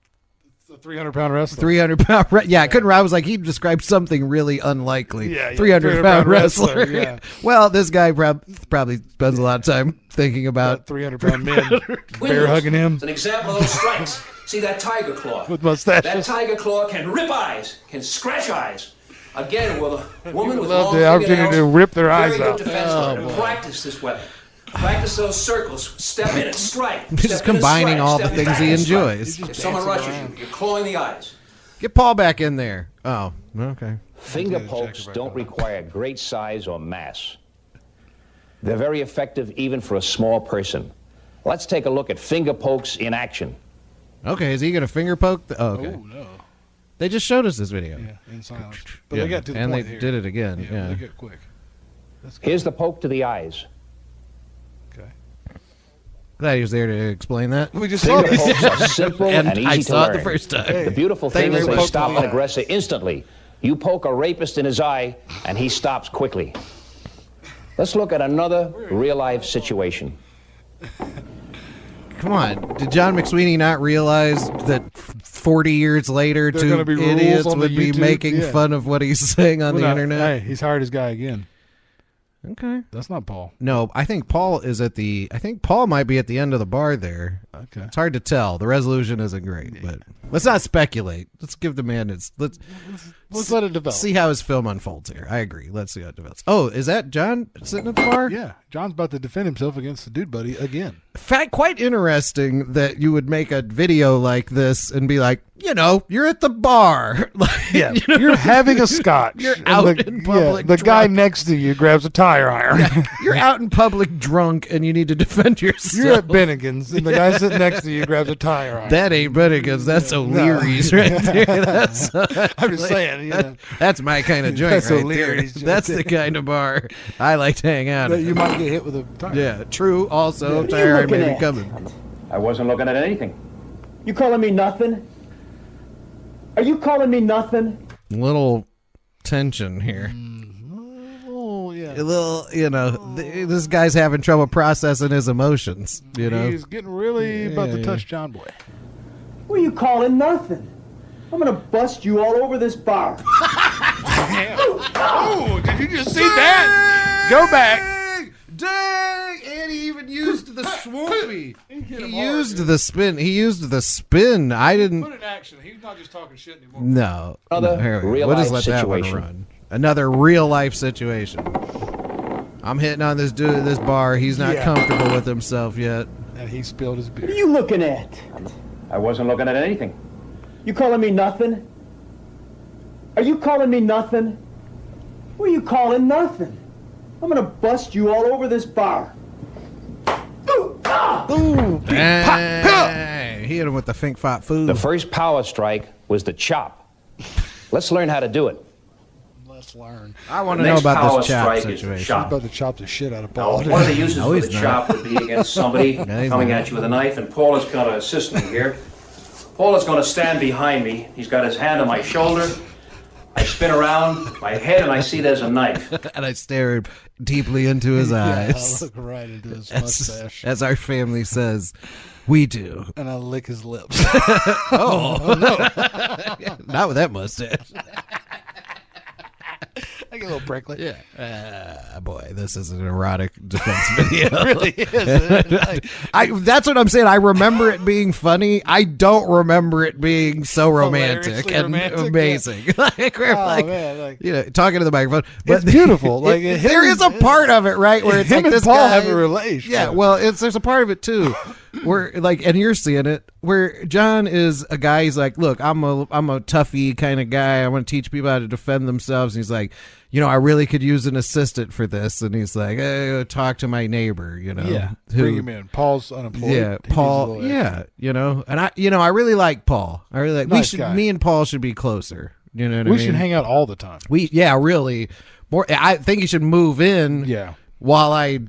The 300-pound wrestler. 300-pound. Yeah, I couldn't. I was like, he described something really unlikely. Yeah, 300-pound wrestler. yeah. Well, this guy probably spends a lot of time thinking about 300-pound men bear hugging him It's an example of those strikes. See that tiger claw? with mustaches. That tiger claw can rip eyes, can scratch eyes. Again, with a woman with love long the opportunity to fingernails, rip their very eyes good out. defense learner. Practice this weapon. Practice those circles. Step in and strike. He's just Step in and combining strike. all the Step things back he and strike. enjoys. If someone rushes you, you're clawing the eyes. Get Paul back in there. Oh, okay. Finger pokes don't require great size or mass. They're very effective even for a small person. Let's take a look at finger pokes in action. Okay, is he going to finger poke? Oh, okay. Oh, no. They just showed us this video. Yeah, in silence. But Yeah, they got to the and point they here. did it again. Yeah. They get quick. Here's the poke to the eyes. Okay. Glad he was there to explain that. We just saw Finger this. pokes are simple And and easy I to saw it learn. the first time. The beautiful Thank thing you is for they poking stop the an eye. aggressor instantly. You poke a rapist in his eye, and he stops quickly. Let's look at another real-life situation. Come on. Did John McSweeney not realize that 40 years later, There are two gonna be rules idiots on the would be YouTube? making Yeah. fun of what he's saying on the Well, internet? Hey, he's hired his guy again. Okay. That's not Paul. No, I think Paul might be at the end of the bar there. Okay. It's hard to tell. The resolution isn't great, but let's not speculate. Let's give the man Let's let it develop. see how his film unfolds here. I agree. Let's see how it develops. Oh, is that John sitting at the bar? Yeah, John's about to defend himself against the dude buddy again. Fact, quite interesting that you would make a video like this and be like, you're at the bar. Like, Yeah, you're having a scotch. You're and out the, in public the guy drunk. next to you grabs a tire iron. You're out in public drunk and you need to defend yourself. You're at Bennigan's, and the guy sitting next to you grabs a tire iron. That ain't Bennigan's. That's O'Leary's right there. That's, I'm just saying, that's my kind of joint That's right O'Leary's there. joint. That's the kind of bar I like to hang out that at. you might get hit with a tire. Yeah, true. Also, What are you tire iron looking may be at? coming. I wasn't looking at anything. You calling me nothing? Are you calling me nothing? Little tension here. Oh, yeah. A little, this guy's having trouble processing his emotions. He's getting really about to touch John Boy. What are you calling nothing? I'm gonna bust you all over this bar. Oh, did you just see that? Go back. Dang! And he even used the swoopy. He used the spin. He used the spin. I didn't. Put in action. He's not just talking shit anymore. No. Another Here we go. real We'll just life let that one situation. run. Another real life situation. I'm hitting on this dude at this bar. He's not Yeah. comfortable with himself yet. And he spilled his What are beer. you looking at? I wasn't looking at anything. You calling me nothing? Are you calling me nothing? What are you calling nothing? I'm gonna bust you all over this bar. Dang. He hit him with the Fink Fot food. The first power strike was the chop. Let's learn how to do it. Let's learn. I want The to know next about power this chop strike is the situation. chop. About to chop the shit out of Now, Paul. one of the uses No, for he's the not. chop would be against somebody No, he's coming not. at you with a knife, and Paul is going to assist me here. Paul is going to stand behind me. He's got his hand on my shoulder. I spin around my head, and I see there's a knife. And I stared deeply into his Yeah, I eyes. look right into his As, mustache. as our family says, we do. And I lick his lips. Not with that mustache. I get a little prickly. Yeah. Boy, this is an erotic defense video. It really is. That's what I'm saying. I remember it being funny. I don't remember it being so romantic and amazing. Like, we're talking to the microphone. But It's beautiful. Like there is a part of it, right, where it's him like and this Paul guy have a relationship. Yeah, well, there's a part of it too, where like, and you're seeing it, where John is a guy. He's like, look, I'm a toughie kind of guy. I want to teach people how to defend themselves. And he's like, I really could use an assistant for this. And he's like, hey, talk to my neighbor. Bring him in. Paul's unemployed. Yeah, Paul. Yeah, and I really like Paul. I really like. Nice guy. Me and Paul should be closer. You know what I mean? We should hang out all the time. Really more. I think he should move in. Yeah. While I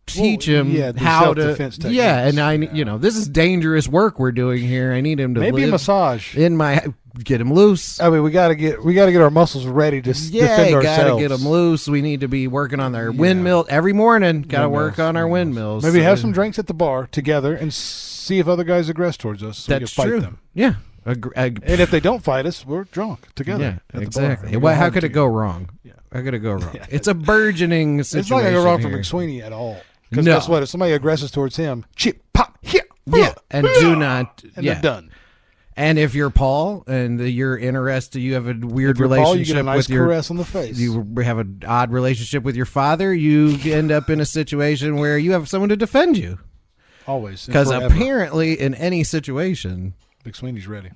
teach him how to. Yeah, and this is dangerous work we're doing here. I need him to maybe live a massage in my. Get him loose. I mean, we got to get our muscles ready to defend ourselves. Got to get them loose. We need to be working on our windmill every morning. Got to work on our windmills. Maybe have some drinks at the bar together and see if other guys aggress towards us. So That's we can true. fight them. Yeah. And if they don't fight us, we're drunk together. Yeah, exactly. Well, how could it go wrong? Yeah. How could it go wrong? It's a burgeoning situation. It's not going to go wrong for here. McSweeney at all. Because guess what? If somebody aggresses towards him, chip, pop, here. Yeah, and do not. And they're done. And if you're Paul and you're interested, you have a weird if you're relationship Paul, you get a nice with your caress on the face. You have an odd relationship with your father. You end up in a situation where you have someone to defend you. Always, because apparently, in any situation, McSweeney's ready.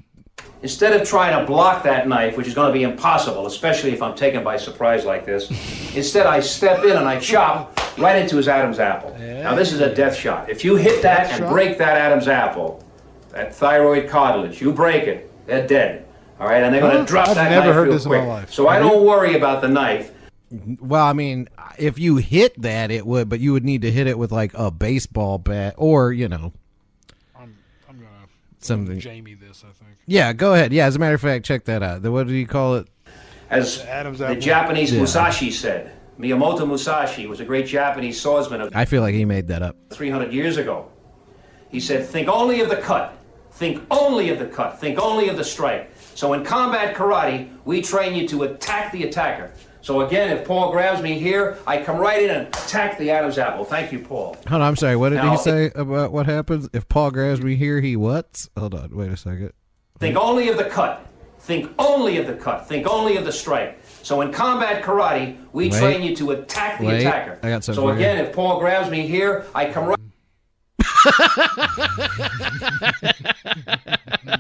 Instead of trying to block that knife, which is going to be impossible, especially if I'm taken by surprise like this, instead I step in and I chop right into his Adam's apple. Yeah. Now this is a death shot. If you hit that and break that Adam's apple, that thyroid cartilage, you break it, they're dead. All right, and they're going to drop that knife real quick. In my life. So I don't worry about the knife. Well, I mean, if you hit that, it would, but you would need to hit it with like a baseball bat or, I'm gonna something. Jamie this, I think. Yeah, go ahead. Yeah, as a matter of fact, check that out. What do you call it? As the Japanese Musashi said, Miyamoto Musashi was a great Japanese swordsman. I feel like he made that up. 300 years ago. He said, think only of the cut. Think only of the cut. Think only of the strike. So in combat karate, we train you to attack the attacker. So again, if Paul grabs me here, I come right in and attack the Adam's apple. Thank you, Paul. Hold on, I'm sorry. What did he say about what happens if Paul grabs me here? He what? Hold on, wait a second. Think only of the cut. Think only of the cut. Think only of the strike. So in combat karate, we train you to attack the attacker. I got something. So again, if Paul grabs me here, I come right.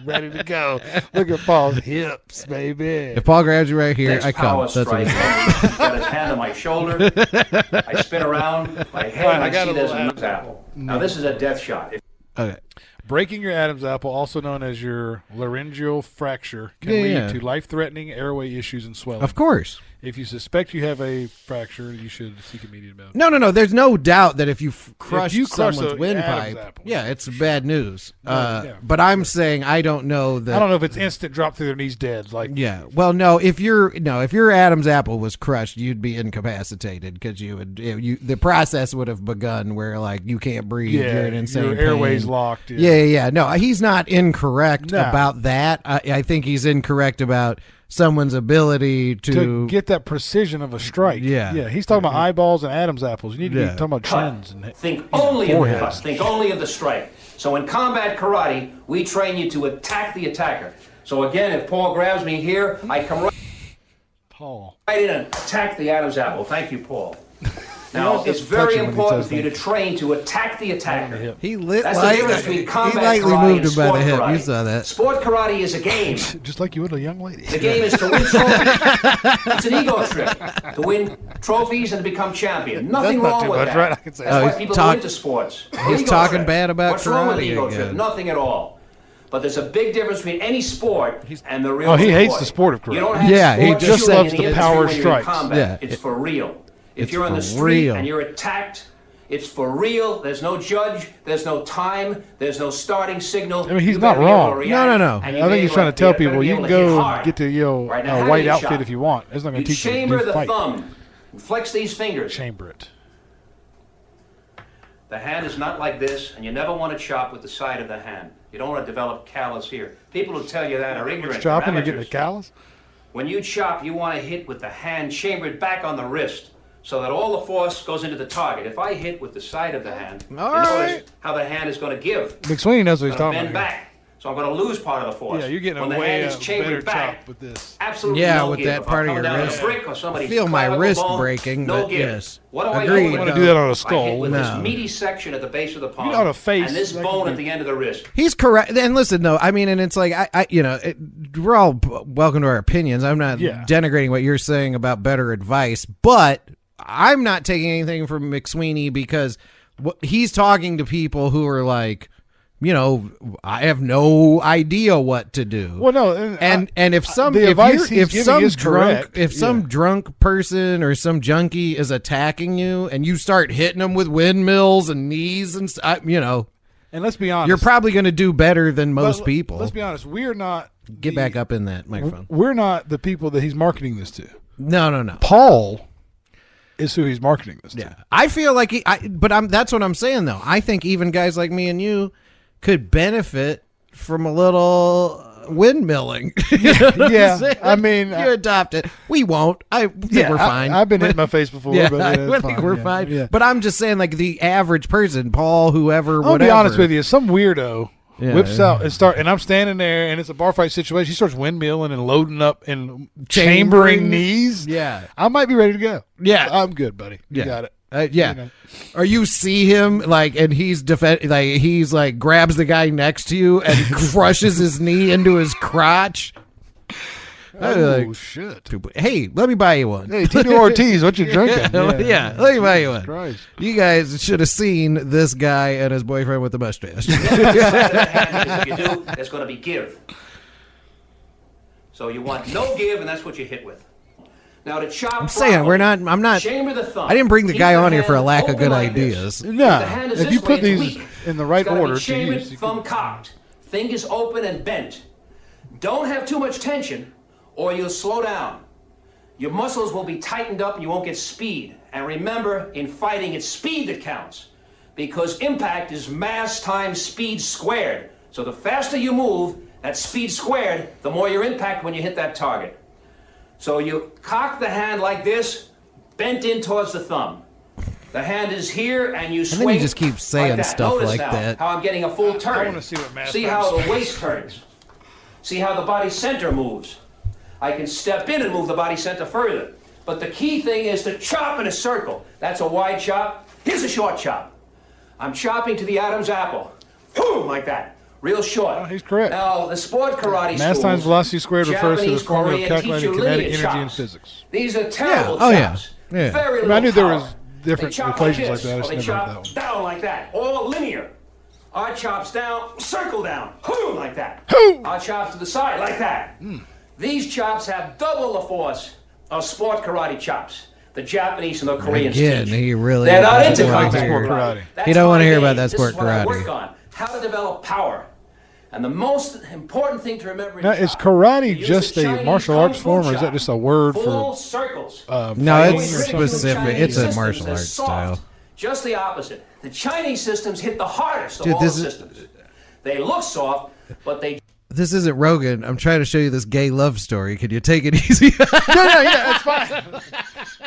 Ready to go. Look at Paul's hips, baby. If Paul grabs you right here, Next I come. That's what he said. Got his hand on my shoulder. I spin around my head. I see there's an apple. Now this is a death shot. Okay. Breaking your Adam's apple, also known as your laryngeal fracture, can lead to life-threatening airway issues and swelling. Of course. If you suspect you have a fracture, you should seek immediate medical. No. There's no doubt that if you crush someone's windpipe, it's bad news. But I'm saying I don't know that. I don't know if it's instant drop through their knees dead. Well, no. If your Adam's apple was crushed, you'd be incapacitated because the process would have begun where like you can't breathe. Yeah, you're in insane your airways locked. Yeah. No, he's not incorrect about that. I think he's incorrect about someone's ability to get that precision of a strike. Yeah. He's talking about eyeballs and Adam's apples. You need to be talking about chins and think only of the cut. Think only of the strike. So in combat karate, we train you to attack the attacker. So again, if Paul grabs me here, I come right in and attack the Adam's apple. Thank you, Paul. Now, it's very important for you to train to attack the attacker. He That's the difference between combat lightly karate moved and him by the sport hip. karate. You saw that. Sport karate is a game. Just like you would a young lady. The game is to win trophies. It's an ego trip. To win trophies and to become champion. Nothing wrong with that. Right? I can say That's why people go into sports. He's talking bad about What's wrong with karate ego again? trip? Nothing at all. But there's a big difference between any sport and the real sport. He hates the sport of karate. You don't have he sport just shooting loves in the industry power when you're in strikes. combat. It's for real. If you're on the street and you're attacked, it's for real. There's no judge. There's no time. There's no starting signal. I mean, he's not wrong. No. I think he's trying to tell people you can go get to a white outfit if you want. It's not going to teach you to chamber the fight. thumb and flex these fingers. Chamber it. The hand is not like this, and you never want to chop with the side of the hand. You don't want to develop callus here. People who tell you that are ignorant. Chopping, you're getting a callus? When you chop, you want to hit with the hand chambered back on the wrist so that all the force goes into the target. If I hit with the side of the hand, you notice how the hand is going to give. McSweeney knows what he's talking bend about. back. So I'm going to lose part of the force. Yeah, you're getting when a the way hand is chambered better back, chop with this. absolutely Yeah, no with give. that If part I'm of coming your down wrist. a brick or somebody's Feel my clavicle wrist bone, breaking, no but give. yes. What do I Agreed. do? You want to do that on a I skull. hit with No. this meaty section at the base of the palm on a face, and this that bone could at be- the end of the wrist. He's correct. And listen, though, I mean, and it's like, we're all welcome to our opinions. I'm not denigrating what you're saying about better advice, but I'm not taking anything from McSweeney because he's talking to people who are like, I have no idea what to do. Well, no, and if some the advice he's if giving some is drunk correct. if some drunk person or some junkie is attacking you and you start hitting them with windmills and knees and and let's be honest, you're probably going to do better than most people. Let's be honest, we're not. Get back up in that microphone. We're not the people that he's marketing this to. No. Paul is who he's marketing this to. Yeah, I feel like that's what I'm saying though. I think even guys like me and you could benefit from a little windmilling. Yeah, I mean, you adopt it. We won't. I think we're fine. I've been hit in my face before. Yeah, but I think we're fine. Yeah. But I'm just saying, like the average person, Paul, whoever, I'll whatever. be honest with you. Some weirdo whips yeah. out and I'm standing there, and it's a bar fight situation. He starts windmilling and loading up and chambering knees. Yeah, I might be ready to go. Yeah, I'm good, buddy. You got it. Yeah. Or you see him and he's he's grabs the guy next to you and crushes his knee into his crotch. Oh shit! Hey, let me buy you one. Hey, Tito Ortiz, what you drinking? Yeah, let me buy you one. Christ. You guys should have seen this guy and his boyfriend with the mustache. If you do, there's going to be give. So you want no give, and that's what you hit with. Now to chop. I'm saying I'm not. Chamber the thumb. I didn't bring the Keep guy the on here for a hand lack of open good like ideas. this. No, the hand is if this you way, put it's these weak. in the right It's gotta order be to chambered, use, thumb cocked, fingers open and bent. Don't have too much tension, or you'll slow down. Your muscles will be tightened up, and you won't get speed. And remember, in fighting, it's speed that counts, because impact is mass times speed squared. So the faster you move, that's speed squared, the more your impact when you hit that target. So you cock the hand like this, bent in towards the thumb. The hand is here, and you swing. And then you just keep saying like that. stuff Notice like now that. How I'm getting a full turn. I want to see what mass See times how the speed waist turns. See how the body center moves. I can step in and move the body center further. But the key thing is to chop in a circle. That's a wide chop. Here's a short chop. I'm chopping to the Adam's apple. Boom, like that. Real short. Oh, he's correct. Now, the sport karate Mass schools, times velocity squared refers to the Japanese, formula of Korean, calculating teach you kinetic linear energy in chops. physics. These are terrible Oh, yeah. chops. Yeah. Very I little knew there power. was different They chop equations like like that. I this, just or they never heard that chop one. down like that. All linear. Our chops down, circle down, boom, like that. Hoo! Our chops to the side, like that. These chops have double the force of sport karate chops. The Japanese and the Koreans Again, teach. he really They're not into doesn't wanna contact hear- sport karate. That's He don't wanna my hear game. about that This sport is what I karate. work on. How to develop power. And the most important thing to remember Now, in is chop, karate you use just the a Chinese martial kung arts fu form, or is chop. that just a word Full for circles. No, fighting it's or something? specific. It's a Chinese martial systems arts is soft. style. Just the opposite. The Chinese systems hit the hardest Dude, of all the this is- systems. They look soft, but they This isn't Rogan. I'm trying to show you this gay love story. Can you take it easy? yeah, it's fine.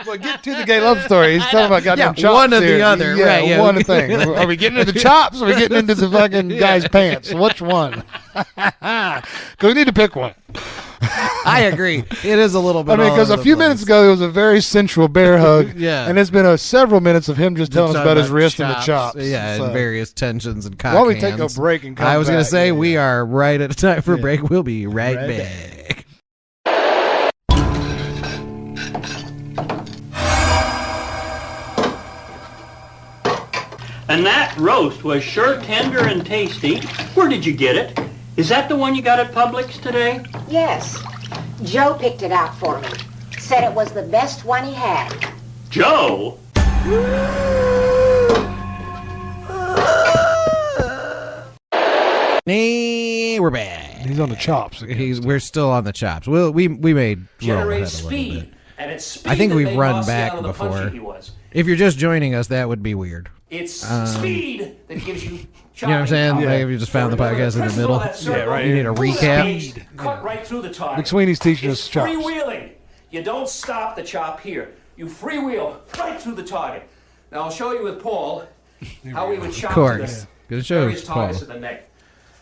Well, get to the gay love story. He's talking about goddamn chops one or the here. other, Yeah, right, yeah. one thing. Are we getting into the chops or are we getting into the fucking guy's pants? Which one? Because we need to pick one. I agree. It is a little bit. I mean, all because over a few the minutes place. ago, it was a very sensual bear hug. Yeah. And it's been several minutes of him just telling us Talking about his wrist and the chops. Yeah, So, and various tensions and cock Why don't we take a hands. break and come I was going back? to say Yeah, we yeah. are right at a time for a Yeah. break. We'll be right Right back. And that roast was sure tender and tasty. Where did you get it? Is that the one you got at Publix today? Yes. Joe picked it out for me. Said it was the best one he had. Joe? We're back. He's on the chops. Again. We're still on the chops. We made roll ahead generate a little speed. bit. And it's speed I think that we've made run Marciano back the before. puncher he was. If you're just joining us, that would be weird. It's speed that gives you. You know what I'm saying? chopping Like power. if you just found the podcast in the Principle middle. of that circle right You need a is recap. Cut right through the target. McSweeney's teaching It's us chops. freewheeling. You don't stop the chop here. You freewheel right through the target. Now I'll show you with Paul how we would chop Of course. to Good the show, various Paul. targets of the neck.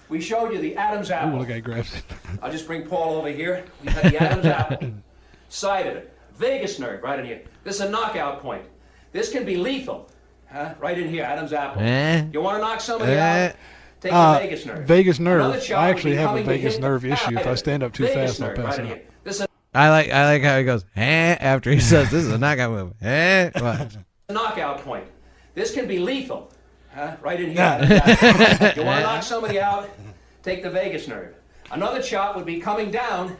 We showed you the Adam's apple. Ooh, look, I grabbed it. I'll just bring Paul over here. We have the Adam's apple side of it. Vagus nerve right in here. This is a knockout point. This can be lethal. Huh? Right in here, Adam's apple. You want to knock somebody out? Take the vagus nerve. Vagus nerve. Another shot I would actually be have a coming to vagus hit nerve the issue. If I stand up too vagus fast, I'll nerve pass right in out. here. This is I like how he goes, after he says this is a knockout move. Watch. a knockout point. This can be lethal. Huh? Right in here. Adam's apple. You want to knock somebody out? Take the vagus nerve. Another chop would be coming down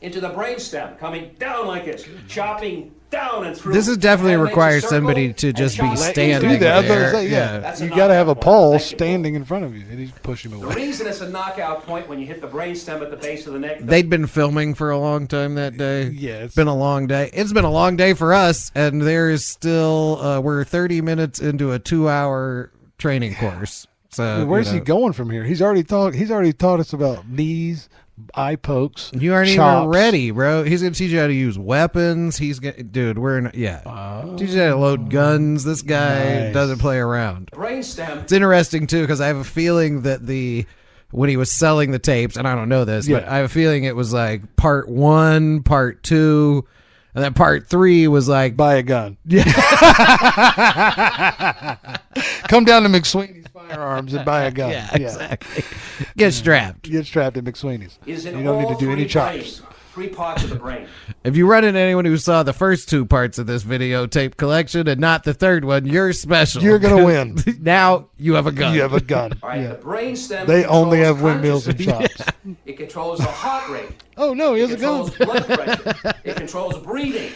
into the brainstem, coming down like this, chopping down and through. This is definitely That makes a requires circle somebody to and just be chop right standing through Do that. I was there. gonna say, yeah. That's a You got to have a knockout pole point. Thank you, standing in front of you, and he's pushing him The away. reason it's a knockout point when you hit the brainstem at the base of the neck. They'd been filming for a long time that day. Yeah, It's been a long day. It's been a long day for us, and there is still we're 30 minutes into a 2-hour training course. So Where's you he know, going from here? He's already taught us about knees, eye pokes. You aren't even chops. ready, bro. He's gonna teach you how to use weapons. Dude, we're in, teach you how to load guns. This guy Nice. doesn't play around. Brainstem. It's interesting too because I have a feeling that when he was selling the tapes, and I don't know this, but Yeah. I have a feeling it was like part 1, part 2, and then part 3 was like Buy a gun. Yeah. Come down to McSweeney's Firearms and buy a gun. yeah, exactly. Get strapped. Get strapped at McSweeney's. Is in You don't need all to do any three chops. brains, 3 parts of the brain. If you run into anyone who saw the first 2 parts of this videotape collection and not the third one, you're special. You're gonna win. Now you have a gun. You have a gun. All right, Yeah. the brainstem. They only controls have windmills and consciousness. chops. It controls the heart rate. Oh no, he It has a gun. controls blood pressure. It controls breathing.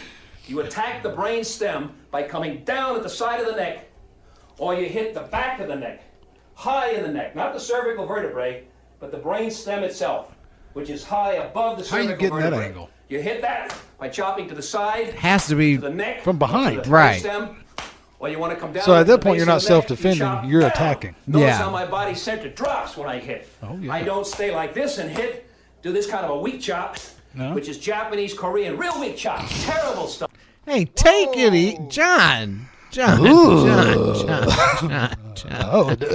You attack the brain stem by coming down at the side of the neck, or you hit the back of the neck, high in the neck, not the cervical vertebrae, but the brain stem itself, which is high above the How are you cervical getting that vertebrae. angle? You hit that by chopping to the side, Has to be to the neck, From behind. to the Right. brainstem, or you want to come down. So at to that the point, base you're of not the neck, self-defending, you chop you're down. attacking. Notice Yeah. how my body center drops when I hit. Oh, yeah. I don't stay like this and hit. Do this kind of a weak chop, No? which is Japanese, Korean, real weak chop. Terrible stuff. Hey, take it, John. John. Oh,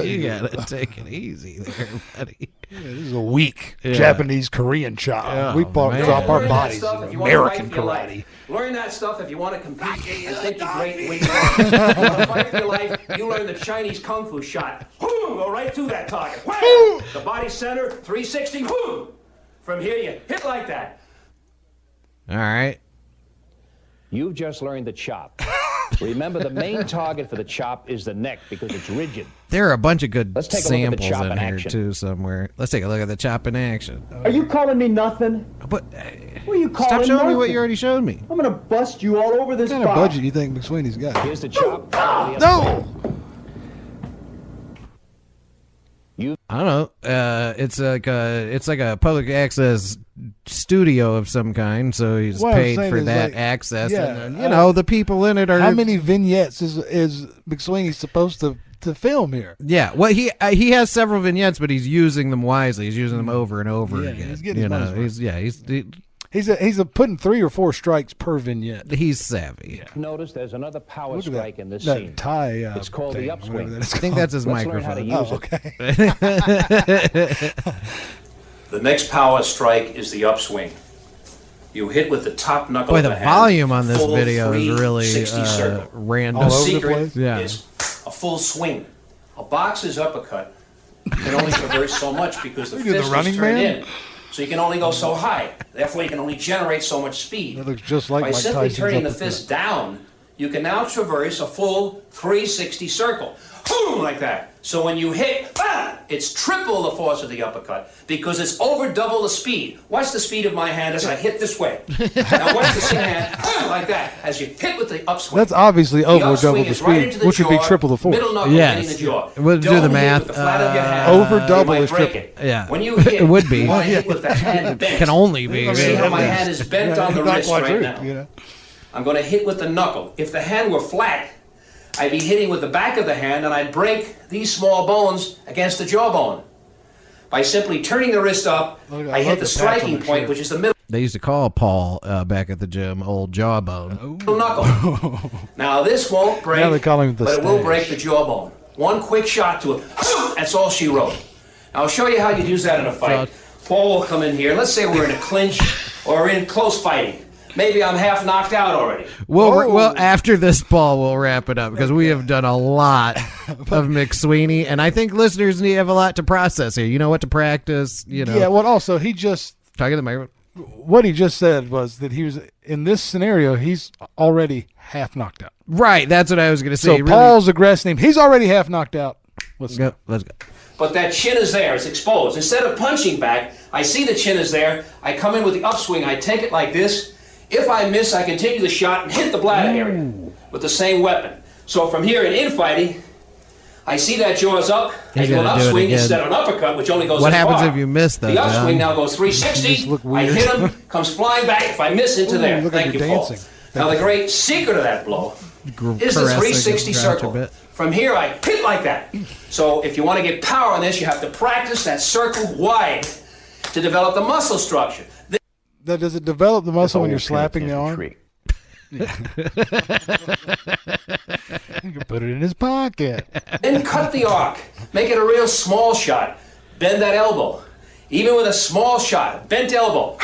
You gotta take it easy there, buddy. This is a weak Yeah. Japanese Korean chop. Oh, We man. drop our Learn that bodies stuff in if you want to American fight for your life. karate. Learn that stuff if you want to compete and think you're great when you want to fight for your life. You learn the Chinese kung fu shot. Whoo, go right through that target. Wham! The body center, 360. Whoo! From here you hit like that. All right. You've just learned the chop. Remember, the main target for the chop is the neck because it's rigid. There are a bunch of good Let's take a look at the samples chop in in here action. too somewhere. Let's take a look at the chop in action. Are you calling me nothing? But What are you calling stop showing me what nothing? you already showed me. I'm gonna bust you all over this What kind of bar. budget you think McSweeney's got? Here's the chop. No! I don't know. It's like a public access studio of some kind, so he's What I'm paid saying for is, that like, access. yeah, and then, the people in it are How many vignettes is McSweeney supposed to film here? Yeah, well, he has several vignettes, but he's using them wisely. He's using them over and over Yeah, again. he's getting his money's worth. He's Putting 3 or 4 strikes per vignette. he's savvy. Notice there's another power Look at strike in this that scene. tie. It's called the thing, upswing. whatever that is I think called. that's his Let's learn how to microphone. use it. Okay. The next power strike is the upswing. You hit with the top knuckle Boy, of the the hand. volume on this Full video is really 360 circle. random. All The over the secret place? Yeah. is a full swing. A boxer's uppercut can only traverse so much because the Look at the fist Running is turned Man. in. So you can only go so high. Therefore, you can only generate so much speed. That looks just like By Mike simply Tyson's turning the uppercut. fist down, you can now traverse a full 360 circle. Boom, like that. So when you hit, it's triple the force of the uppercut because it's over double the speed. Watch the speed of my hand as I hit this way. Now watch the same hand, like that, as you hit with the upswing. That's obviously The over upswing double the is right speed, into the which would be jaw, triple the force. Middle knuckle Yes. hitting the jaw. We'll do Don't the hit math. with the flat of your hand. Over You double might is break triple. it. Yeah. When you hit, It would be. you want to hit with the hand bent. Can only be. See how my hand is bent on the Not wrist quite right true, now. you know? I'm going to hit with the knuckle. If the hand were flat, I'd be hitting with the back of the hand, and I'd break these small bones against the jawbone. By simply turning the wrist up, I hit the striking point, which is the middle They used to call Paul back at the gym old jawbone. knuckle. Now, this won't break, Now they call him the but it will stash. break the jawbone. One quick shot to it. That's all she wrote. Now, I'll show you how you use that in a fight. Paul will come in here. Let's say we're in a clinch or in close fighting. Maybe I'm half knocked out already. Well, after this, Paul, we'll wrap it up because we have done a lot of McSweeney, and I think listeners have a lot to process here. You know what to practice. You know. Yeah. Well, also he just Talking to the microphone. what he just said was that he was in this scenario. He's already half knocked out. Right. That's what I was going to say. So Really- Paul's aggressing him. He's already half knocked out. Let's go. Let's go. But that chin is there. It's exposed. Instead of punching back, I see the chin is there. I come in with the upswing. I take it like this. If I miss, I continue the shot and hit the bladder area with the same weapon. So from here in infighting, I see that jaw's up. I do an gonna do it upswing again. instead of an uppercut, which only goes What this happens far. if you miss, though, The upswing John? now goes 360. look I weird. hit him, comes flying back. If I miss, into there. look like Thank you, you're Paul. dancing. Now the great secret of that blow is the Caressing 360 him down to a circle. bit. From here, I hit like that. So if you want to get power on this, you have to practice that circle wide to develop the muscle structure. That does it develop the muscle when you're slapping the arm? You can put it in his pocket. Then cut the arc. Make it a real small shot. Bend that elbow. Even with a small shot, bent elbow.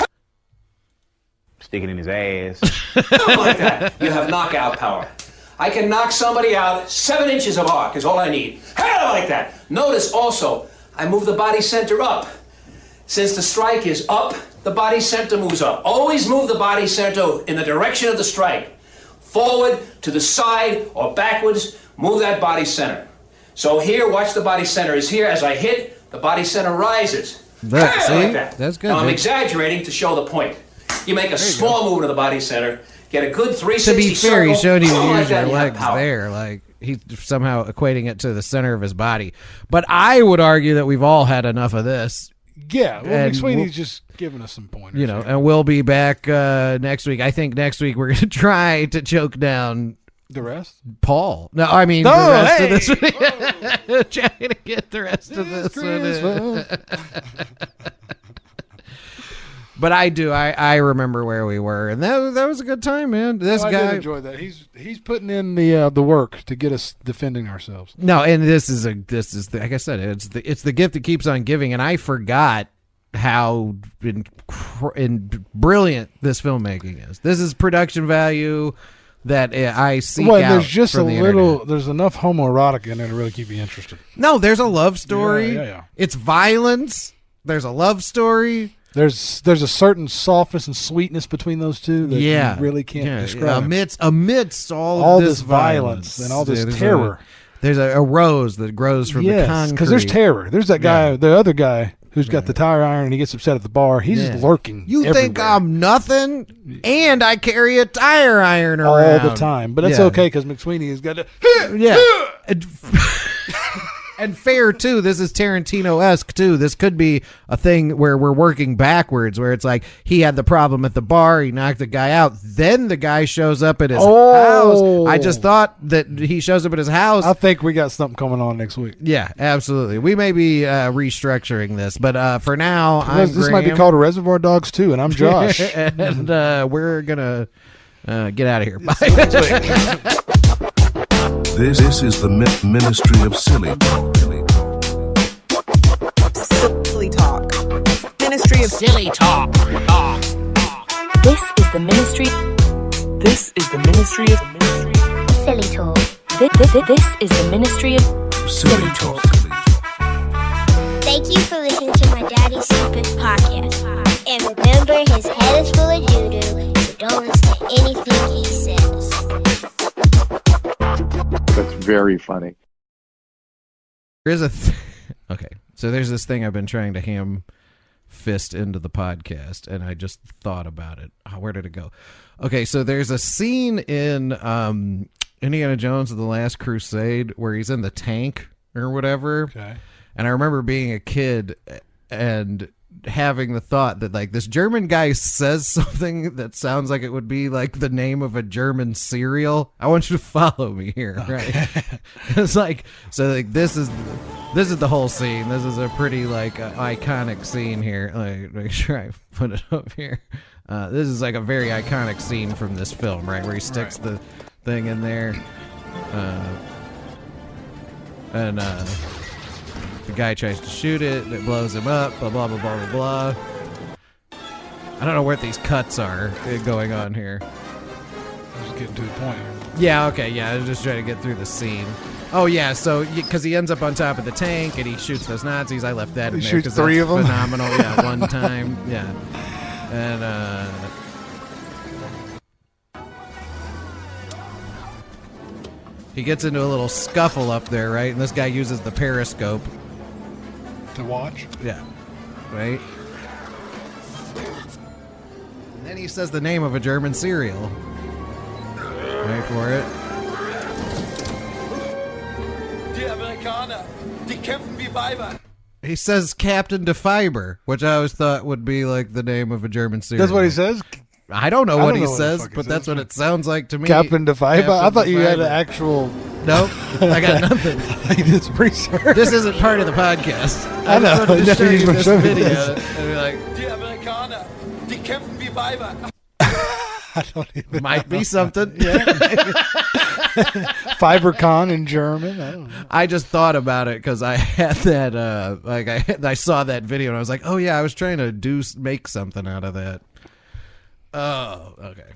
Stick it in his ass. Like that. You have knockout power. I can knock somebody out. 7 inches of arc is all I need. Like that. Notice also, I move the body center up. Since the strike is up, the body center moves up. Always move the body center in the direction of the strike. Forward, to the side, or backwards, move that body center. So here, watch the body center is here. As I hit, the body center rises. See? Like that. That's good. Now I'm Vic. exaggerating to show the point. You make a small movement of the body center, get a good 360 To be fair, circle. he showed you like use that, your you have legs power. there. Like, he's somehow equating it to the center of his body. But I would argue that we've all had enough of this. Yeah, well, And McSweeney's just giving us some pointers. You know, and we'll be back next week. I think next week we're going to try to choke down the rest. Paul. No, I mean No, the rest hey! of this one. Trying to get the rest of this one in. But I do. I remember where we were, and that was a good time, man. This I guy did enjoy that. He's putting in the work to get us defending ourselves. No, and this is like I said, it's the gift that keeps on giving, and I forgot how brilliant this filmmaking is. This is production value that I seek Well, out. there's just a from the little. internet. There's enough homoerotic in there to really keep you interested. No, there's a love story. Yeah. It's violence. There's a love story. There's a certain softness and sweetness between those two that you really can't describe. Amidst all All of this violence and all this there's terror. There's a rose that grows from the concrete. because there's terror. There's that guy, the other guy who's got the tire iron and he gets upset at the bar. He's just lurking. You think everywhere. I'm nothing, and I carry a tire iron all around the time, but it's Yeah. okay because McSweeney has got to. Yeah. And fair too. This is Tarantino-esque too. This could be a thing where we're working backwards, where it's like he had the problem at the bar, he knocked the guy out, then the guy shows up at his house. I just thought that he shows up at his house. I think we got something coming on next week. Yeah, absolutely. We may be restructuring this, but for now, I'm This might be Graham. called a Reservoir Dogs 2, and I'm Josh. And we're gonna get out of here. Bye. This is the Ministry of Silly Talk. Silly talk. Ministry of silly talk. This is the ministry. This is the ministry of Silly talk. This is the ministry of Silly Talk. Thank you for listening to my Daddy Stupid podcast. And remember, his head is full of doo-doo, so don't listen to anything he says. That's very funny. There's okay. So there's this thing I've been trying to ham fist into the podcast, and I just thought about it. Oh, where did it go? Okay, so there's a scene in Indiana Jones and the Last Crusade where he's in the tank or whatever. Okay. And I remember being a kid and having the thought that like this German guy says something that sounds like it would be like the name of a German cereal. I want you to follow me here, right? It's like, so like this is the whole scene. This is a pretty like iconic scene here. Like, make sure I put it up here. This is like a very iconic scene from this film, right, where he sticks the thing in there, and the guy tries to shoot it, and it blows him up, blah, blah, blah, blah, blah, blah. I don't know where these cuts are going on here. Just getting to the point. Yeah, okay, yeah, I was just trying to get through the scene. Oh, yeah, so, because he ends up on top of the tank, and he shoots those Nazis. I left that in there. Shoots 3 of them? Phenomenal, yeah, one time, yeah. And, he gets into a little scuffle up there, right? And this guy uses the periscope to watch. Yeah. Right? And then he says the name of a German cereal. Wait for it. Die Amerikaner, die kämpfen wie Weiber. He says Captain de Fiber, which I always thought would be like the name of a German cereal. That's what he says? I don't know what he says, but that's what it sounds like to me. Captain de Fiber? I thought you had an an actual... Nope, I got nothing. I did some research. This isn't part of the podcast. I know. just wanted to show you You this showed me video this. and be like, Die Amerikaner, die kämpfen wie Weiber. I don't even might know. be something. Yeah. Fibercon in German. I don't know. I just thought about it because I had that, I saw that video and I was like, oh yeah, I was trying to make something out of that. Oh, okay.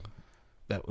That